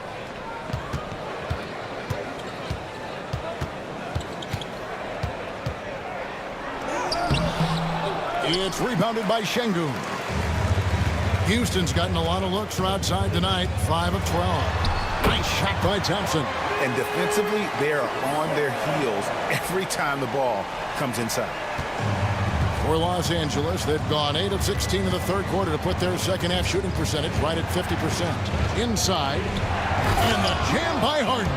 It's rebounded by Şengün. Houston's gotten a lot of looks from outside tonight, 5 of 12. Nice shot by Thompson. And defensively, they are on their heels every time the ball comes inside. For Los Angeles, they've gone 8 of 16 in the third quarter to put their second half shooting percentage right at 50%. Inside, and the jam by Harden.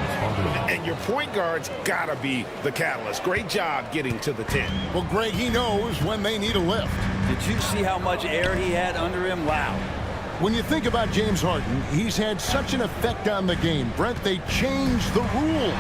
And your point guard's gotta be the catalyst. Great job getting to the 10. Well, Greg, he knows when they need a lift. Did you see how much air he had under him? Wow. When you think about James Harden, he's had such an effect on the game. Brent, they changed the rules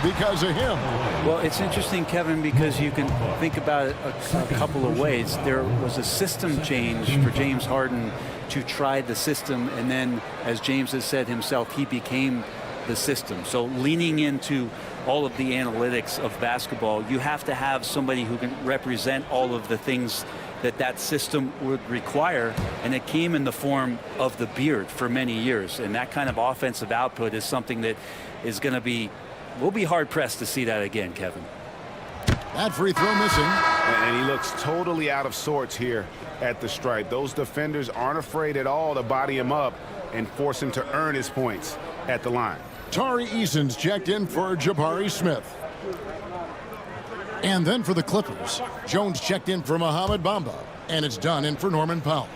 because of him. Well, it's interesting, Kevin, because you can think about it a couple of ways. There was a system change for James Harden to try the system, and then, as James has said himself, he became the system. So leaning into all of the analytics of basketball, you have to have somebody who can represent all of the things that system would require, and it came in the form of the Beard for many years. And that kind of offensive output is something that is going to be, we'll be hard-pressed to see that again, Kevin. That free throw missing. And he looks totally out of sorts here at the stripe. Those defenders aren't afraid at all to body him up and force him to earn his points at the line. Tari Eason's checked in for Jabari Smith. And then for the Clippers, Jones checked in for Mohamed Bamba, and it's done in for Norman Powell.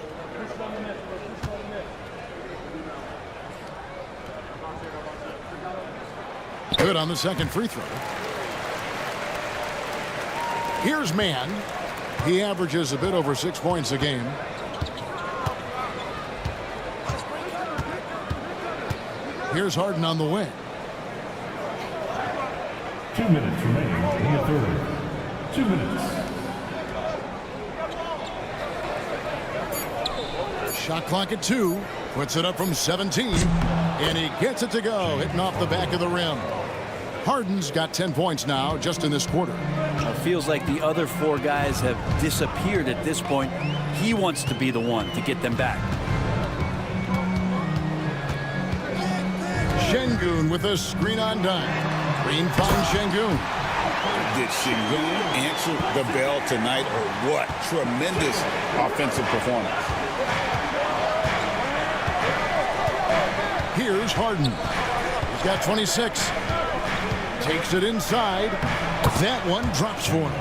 Good on the second free throw. Here's Mann. He averages a bit over 6 points a game. Here's Harden on the wing. 2 minutes remaining in the third. 2 minutes. Shot clock at 2. Puts it up from 17. And he gets it to go, hitting off the back of the rim. Harden's got 10 points now just in this quarter. It feels like the other 4 guys have disappeared at this point. He wants to be the one to get them back. Şengün with a screen on dime. Green finds Şengün. Did Şengün answer the bell tonight, or what? Tremendous offensive performance. Here's Harden. He's got 26. Takes it inside. That one drops for him.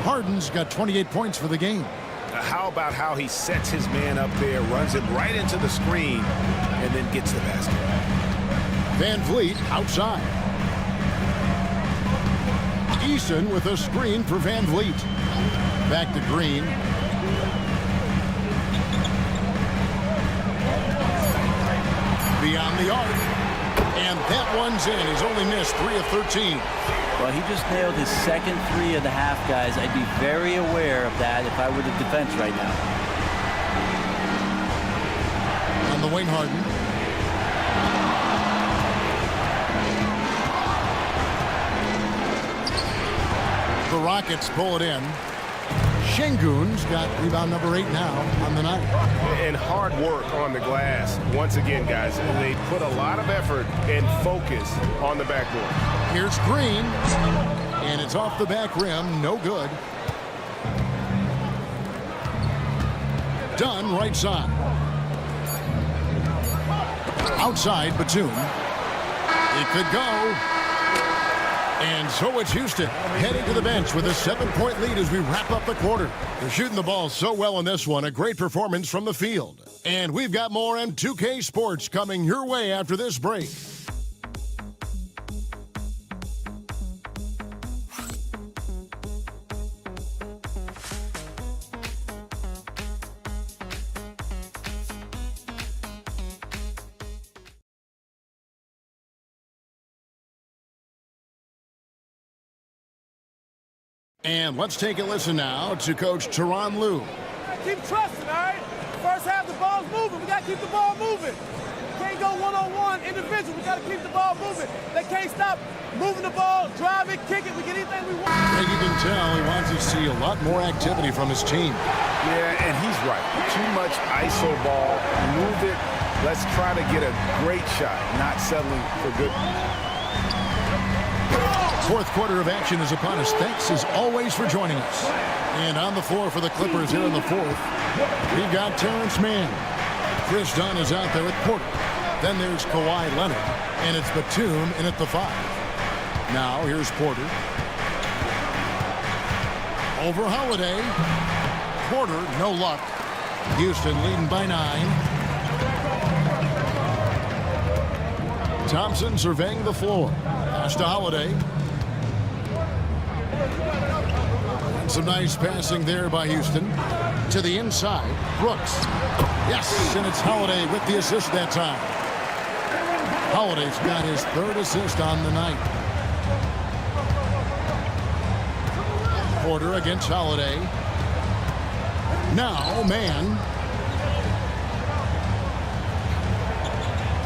Harden's got 28 points for the game. How about how he sets his man up there, runs it right into the screen, and then gets the basket. Van Vliet outside. Eason with a screen for Van Vliet. Back to Green. Beyond the arc. And that one's in. He's only missed 3 of 13. Well, he just nailed his second 3 of the half, guys. I'd be very aware of that if I were the defense right now. On the wing, Harden. The Rockets pull it in. Şengün's got rebound number 8 now on the night. And hard work on the glass. Once again, guys, they put a lot of effort and focus on the backboard. Here's Green. And it's off the back rim. No good. Dunn right side. Outside, Batum. It could go. And so it's Houston heading to the bench with a 7-point lead as we wrap up the quarter. They're shooting the ball so well in this one. A great performance from the field. And we've got more M2K Sports coming your way after this break. And let's take a listen now to Coach Tyronn Lue. Keep trusting, all right? First half, the ball's moving. We got to keep the ball moving. Can't go one-on-one individual. We got to keep the ball moving. They can't stop moving the ball, drive it, kick it. We get anything we want. And you can tell he wants to see a lot more activity from his team. Yeah, and he's right. Too much ISO ball. Move it. Let's try to get a great shot, not settling for good. Fourth quarter of action is upon us. Thanks as always for joining us. And on the floor for the Clippers here in the fourth, we've got Terrence Mann. Chris Dunn is out there at Porter. Then there's Kawhi Leonard. And it's Batum in at the 5. Now here's Porter. Over Holiday. Porter, no luck. Houston leading by 9. Thompson surveying the floor. Pass to Holiday. Some nice passing there by Houston. To the inside, Brooks. Yes, and it's Holiday with the assist that time. Holiday's got his 3rd assist on the night. Porter against Holiday. Now, Mann.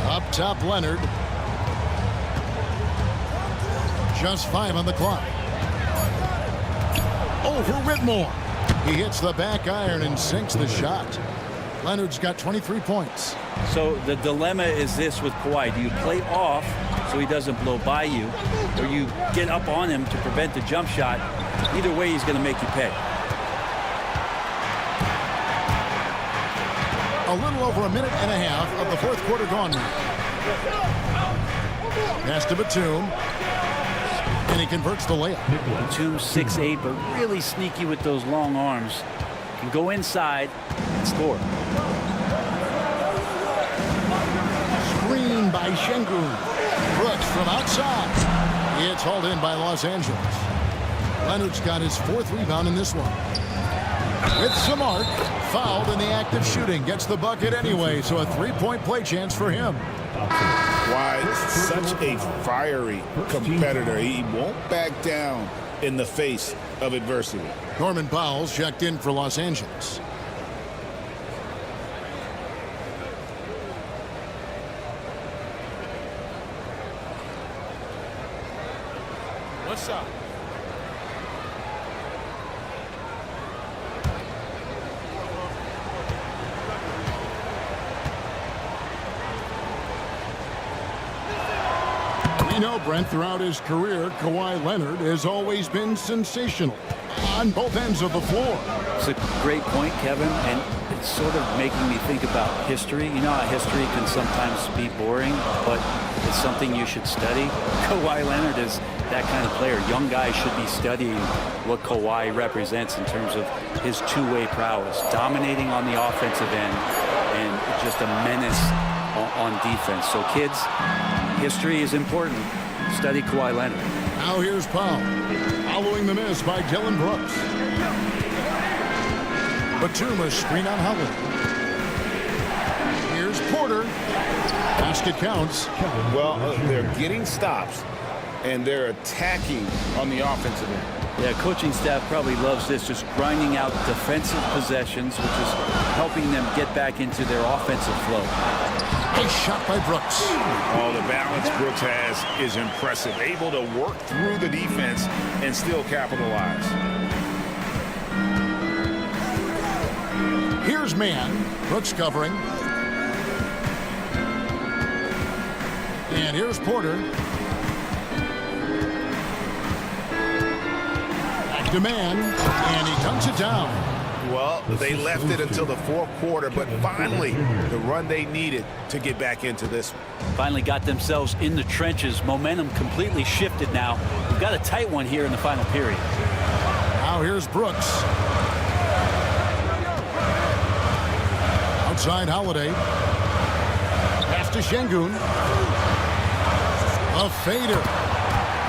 Up top, Leonard. Just 5 on the clock. Over Whitmore. He hits the back iron and sinks the shot. Leonard's got 23 points. So the dilemma is this with Kawhi. Do you play off so he doesn't blow by you, or you get up on him to prevent the jump shot? Either way, he's going to make you pay. A little over a minute and a half of the fourth quarter gone now. Pass to Batum. And he converts the layup. Batum 6'8", but really sneaky with those long arms. Can go inside and score. Screen by Şengün. Brooks from outside. It's hauled in by Los Angeles. Leonard's got his 4th rebound in this one. With some arc, fouled in the act of shooting. Gets the bucket anyway, so a 3-point play chance for him. Why, such a fiery competitor. He won't back down in the face of adversity. Norman Powell's checked in for Los Angeles. One shot. You know, Brent, throughout his career, Kawhi Leonard has always been sensational on both ends of the floor. It's a great point, Kevin, and it's sort of making me think about history. You know how history can sometimes be boring, but it's something you should study. Kawhi Leonard is that kind of player. Young guys should be studying what Kawhi represents in terms of his two-way prowess, dominating on the offensive end, and just a menace on defense. So kids, history is important. Study Kawhi Leonard. Now here's Powell. Following the miss by Dylan Brooks. Batum, a screen on Howard. Here's Porter. Basket counts. Well, they're getting stops, and they're attacking on the offensive end. Yeah, coaching staff probably loves this, just grinding out defensive possessions, which is helping them get back into their offensive flow. Nice shot by Brooks. Oh, the balance Brooks has is impressive. Able to work through the defense and still capitalize. Here's man. Brooks covering. And here's Porter. Back to man. And he dunks it down. Well, they left it until the fourth quarter, but finally the run they needed to get back into this one. Finally got themselves in the trenches. Momentum completely shifted now. We've got a tight one here in the final period. Now here's Brooks. Outside Holiday. Pass to Şengün. A fader.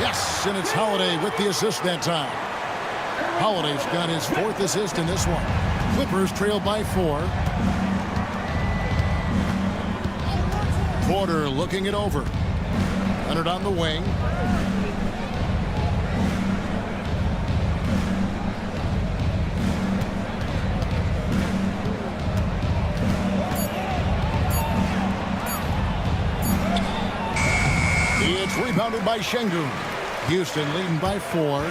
Yes, and it's Holiday with the assist that time. Holiday's got his 4th assist in this one. Clippers trail by 4. Porter looking it over. Leonard on the wing. It's rebounded by Şengün. Houston leading by 4.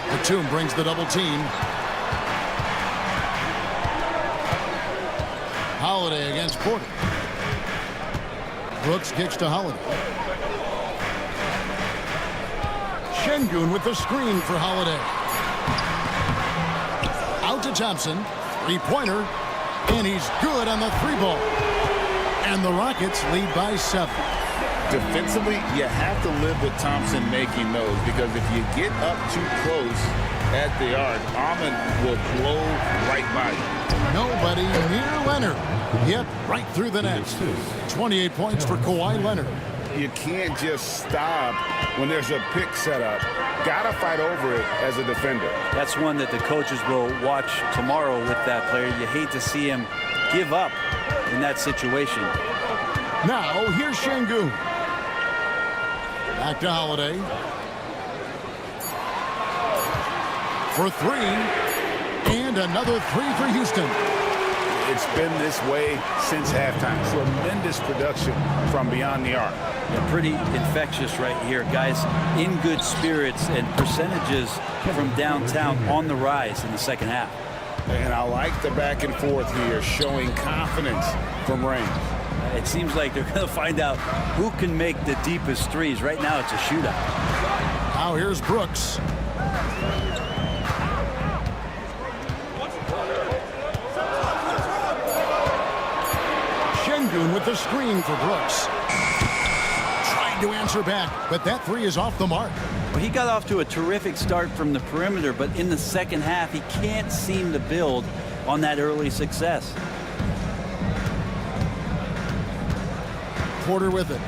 Batum brings the double team. Holiday against Porter. Brooks kicks to Holiday. Şengün with the screen for Holiday. Out to Thompson. 3-pointer. And he's good on the 3-ball. And the Rockets lead by 7. Defensively, you have to live with Thompson making those, because if you get up too close at the arc, Ahmed will blow right by you. Nobody near Leonard. Yep, right through the net. 28 points for Kawhi Leonard. You can't just stop when there's a pick set up. Gotta fight over it as a defender. That's one that the coaches will watch tomorrow with that player. You hate to see him give up in that situation. Now, here's Şengün. Back to Holiday. For 3. And another 3 for Houston. It's been this way since halftime. Tremendous production from beyond the arc. Yeah, pretty infectious right here, guys. In good spirits, and percentages from downtown on the rise in the second half. And I like the back and forth here, showing confidence from range. It seems like they're going to find out who can make the deepest threes. Right now, it's a shootout. Now here's Brooks. Şengün with the screen for Brooks. Trying to answer back, but that 3 is off the mark. Well, he got off to a terrific start from the perimeter, but in the second half, he can't seem to build on that early success. Porter with it.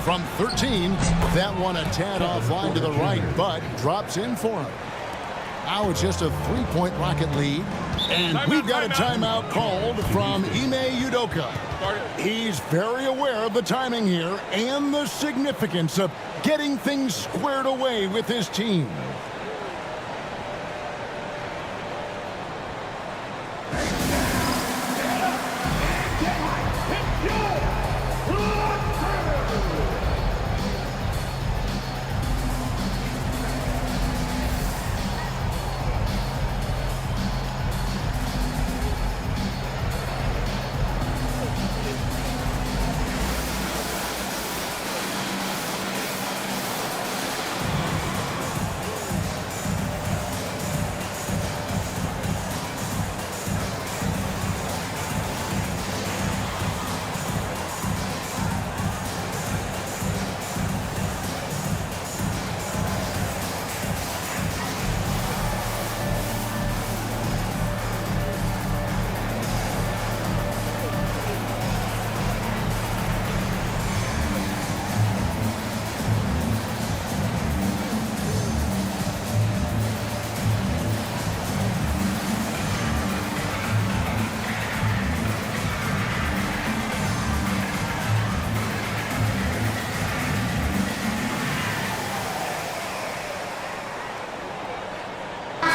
From 13, that one a tad offline to the right, but drops in for him. Now it's just a 3-point Rocket lead. And we've got a timeout called from Ime Udoka. He's very aware of the timing here and the significance of getting things squared away with his team.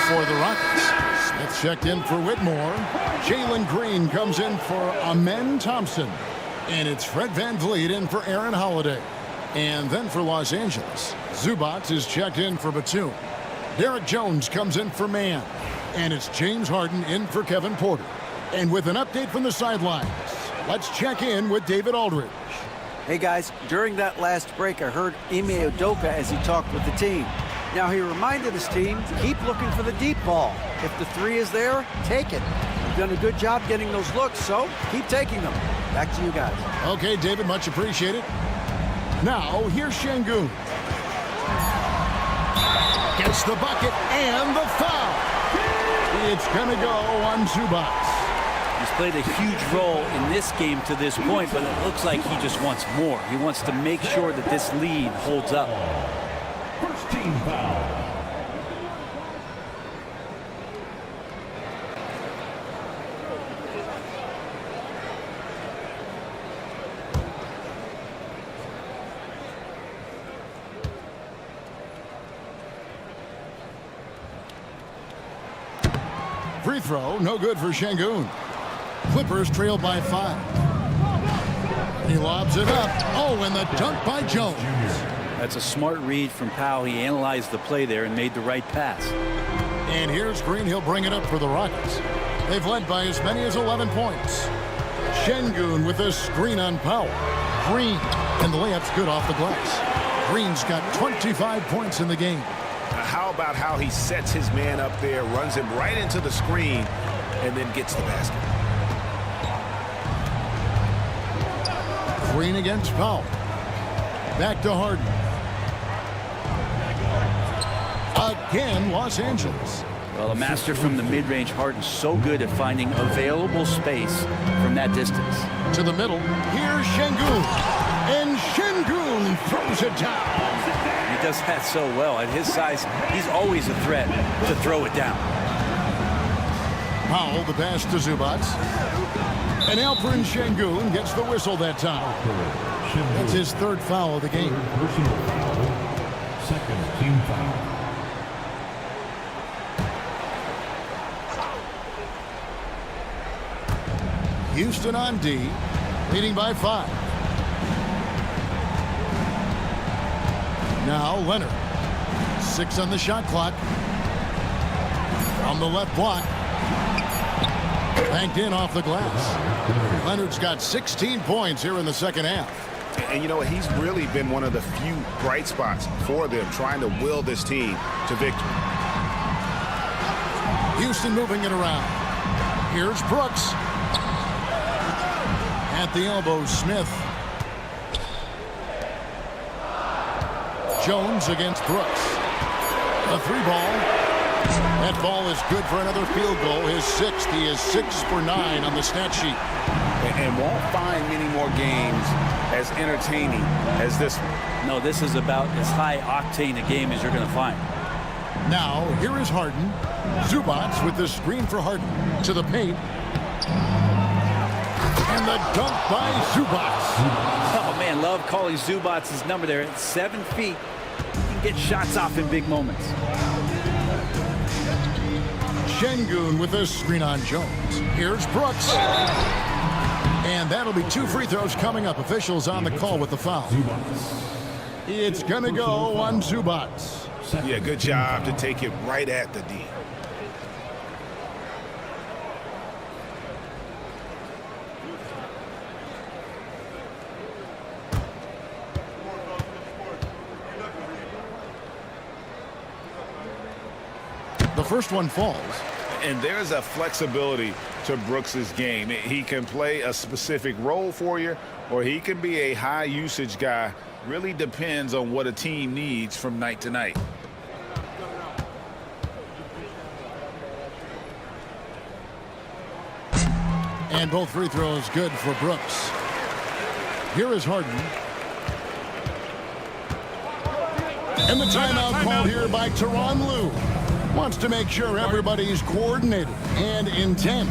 for the Rockets. Smith checked in for Whitmore. Jalen Green comes in for Amen Thompson. And it's Fred VanVleet in for Aaron Holiday. And then for Los Angeles, Zubac is checked in for Batum. Derek Jones comes in for Mann. And it's James Harden in for Kevin Porter. And with an update from the sidelines, let's check in with David Aldridge. Hey guys, during that last break, I heard Ime Udoka as he talked with the team. Now he reminded his team, keep looking for the deep ball. If the three is there, take it. You've done a good job getting those looks, so keep taking them. Back to you guys. Okay, David, much appreciated. Now, here's Şengün. Gets the bucket and the foul. It's going to go on Zubac. He's played a huge role in this game to this point, but it looks like he just wants more. He wants to make sure that this lead holds up. First team foul. Free throw, no good for Şengün. Clippers trail by 5. He lobs it up. Oh, and the dunk by Jones. That's a smart read from Powell. He analyzed the play there and made the right pass. And here's Green. He'll bring it up for the Rockets. They've led by as many as 11 points. Şengün with a screen on Powell. Green, and the layup's good off the glass. Green's got 25 points in the game. How about how he sets his man up there, runs him right into the screen, and then gets the basket. Green against Powell. Back to Harden. Again, Los Angeles. Well, a master from the mid-range. Harden's so good at finding available space from that distance. To the middle. Here's Şengün. And Şengün throws it down. He does that so well. At his size, he's always a threat to throw it down. Powell, the pass to Zubac. And Alperen Şengün gets the whistle that time. That's his third foul of the game. Second team foul. Houston on D, leading by 5. Now Leonard. 6 on the shot clock. From the left block. Banked in off the glass. Leonard's got 16 points here in the second half. And you know what? He's really been one of the few bright spots for them, trying to will this team to victory. Houston moving it around. Here's Brooks. At the elbow, Smith. Jones against Brooks. A 3-ball. That ball is good for another field goal. His 6th. He is 6 for 9 on the stat sheet. And won't find many more games as entertaining as this one. No, this is about as high octane a game as you're going to find. Now, here is Harden. Zubac with the screen for Harden. To the paint. And the dunk by Zubac. Oh, man, love calling Zubac's number there. At 7 feet, he can get shots off in big moments. Şengün with a screen on Jones. Here's Brooks. And that'll be 2 free throws coming up. Officials on the call with the foul. It's going to go on Zubac. Yeah, good job to take it right at the D. The first one falls. And there's a flexibility to Brooks's game. He can play a specific role for you, or he can be a high usage guy. Really depends on what a team needs from night to night. And both free throws good for Brooks. Here is Harden. And the timeout called here by Tyronn Lue. Wants to make sure everybody's coordinated and intent.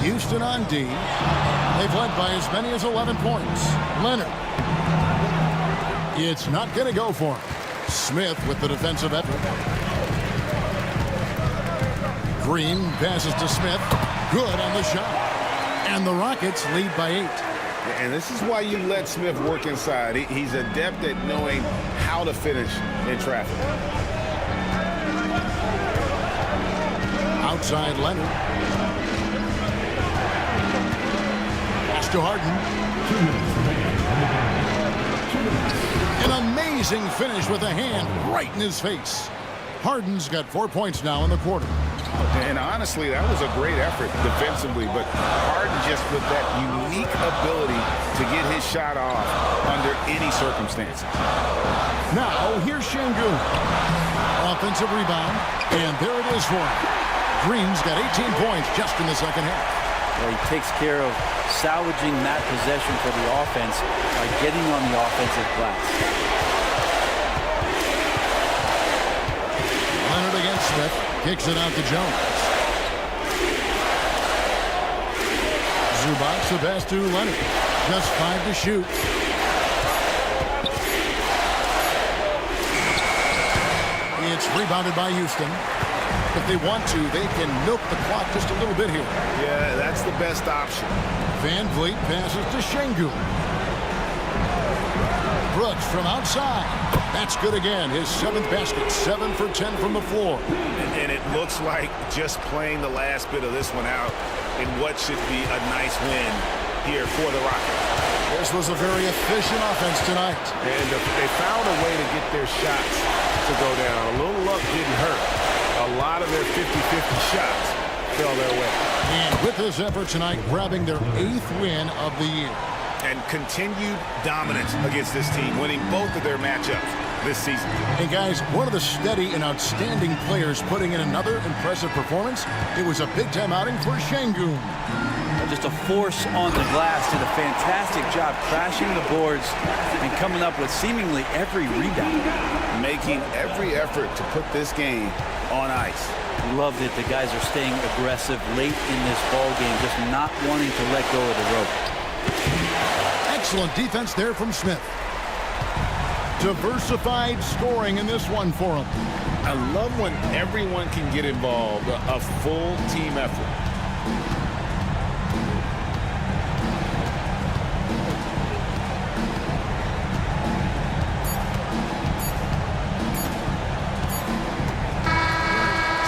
Houston on D. They've led by as many as 11 points. Leonard. It's not going to go for him. Smith with the defensive effort. Green passes to Smith. Good on the shot. And the Rockets lead by 8. And this is why you let Smith work inside. He's adept at knowing how to finish in traffic. Outside Leonard. Pass to Harden. An amazing finish with a hand right in his face. Harden's got 4 points now in the quarter. And honestly, that was a great effort defensively, but Harden just with that unique ability to get his shot off under any circumstances. Now, here's Şengün. Offensive rebound, and there it is for him. Green's got 18 points just in the second half. Well, he takes care of salvaging that possession for the offense by getting on the offensive glass. Leonard against Smith. Kicks it out to Jones. Zubac, the pass to Leonard. Just 5 to shoot. It's rebounded by Houston. If they want to, they can milk the clock just a little bit here. Yeah, that's the best option. Van Vliet passes to Şengün. Brooks from outside. That's good again. His 7th basket. 7 for 10 from the floor. And it looks like just playing the last bit of this one out in what should be a nice win here for the Rockets. This was a very efficient offense tonight. And they found a way to get their shots to go down. A little luck didn't hurt. A lot of their 50-50 shots fell their way. And with this effort tonight, grabbing their 8th win of the year. And continued dominance against this team, winning both of their matchups this season. And guys, one of the steady and outstanding players putting in another impressive performance. It was a big-time outing for Şengün. Just a force on the glass, did a fantastic job crashing the boards and coming up with seemingly every rebound. Making every effort to put this game on ice. Loved it. The guys are staying aggressive late in this ball game, just not wanting to let go of the rope. Excellent defense there from Smith. Diversified scoring in this one for him. I love when everyone can get involved, a full team effort.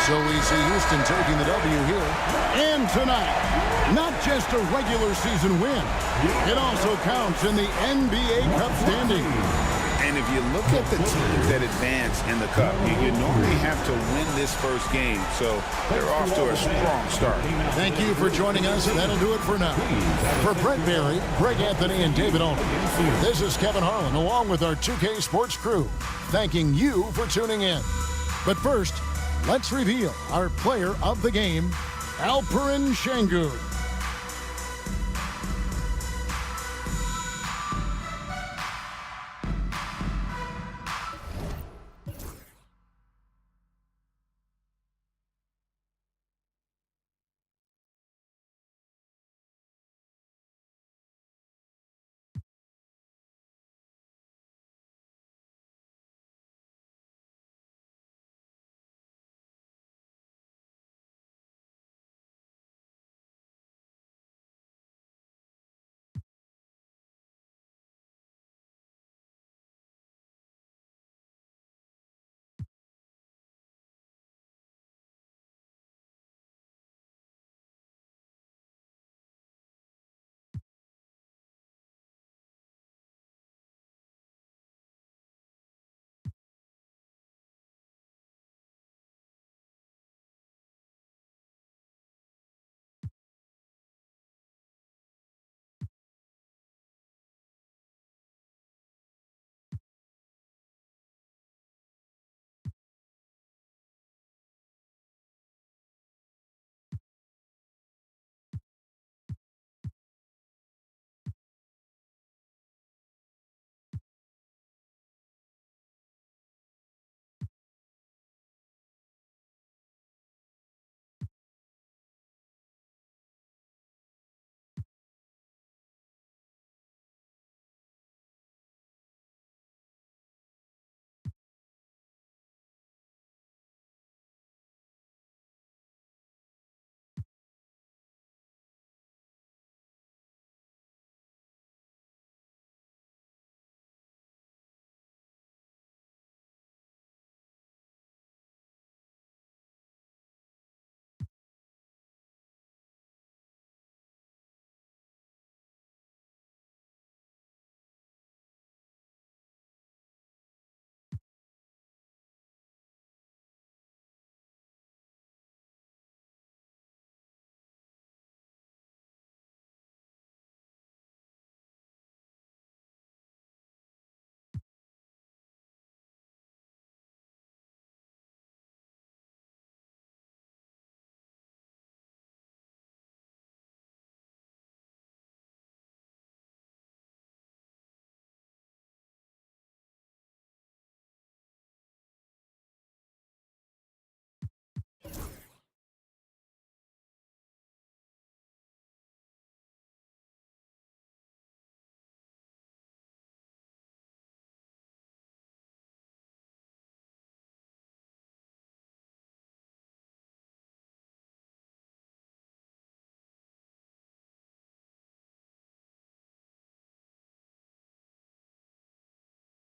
So we see Houston taking the W here. And tonight, not just a regular season win, it also counts in the NBA Cup standing. And if you look at the teams that advance in the Cup, you normally have to win this first game. So they're off to a strong start. Thank you for joining us. That'll do it for now. For Brent Barry, Greg Anthony, and David Owen, this is Kevin Harlan along with our 2K Sports crew, thanking you for tuning in. But first, let's reveal our player of the game, Alperen Şengün.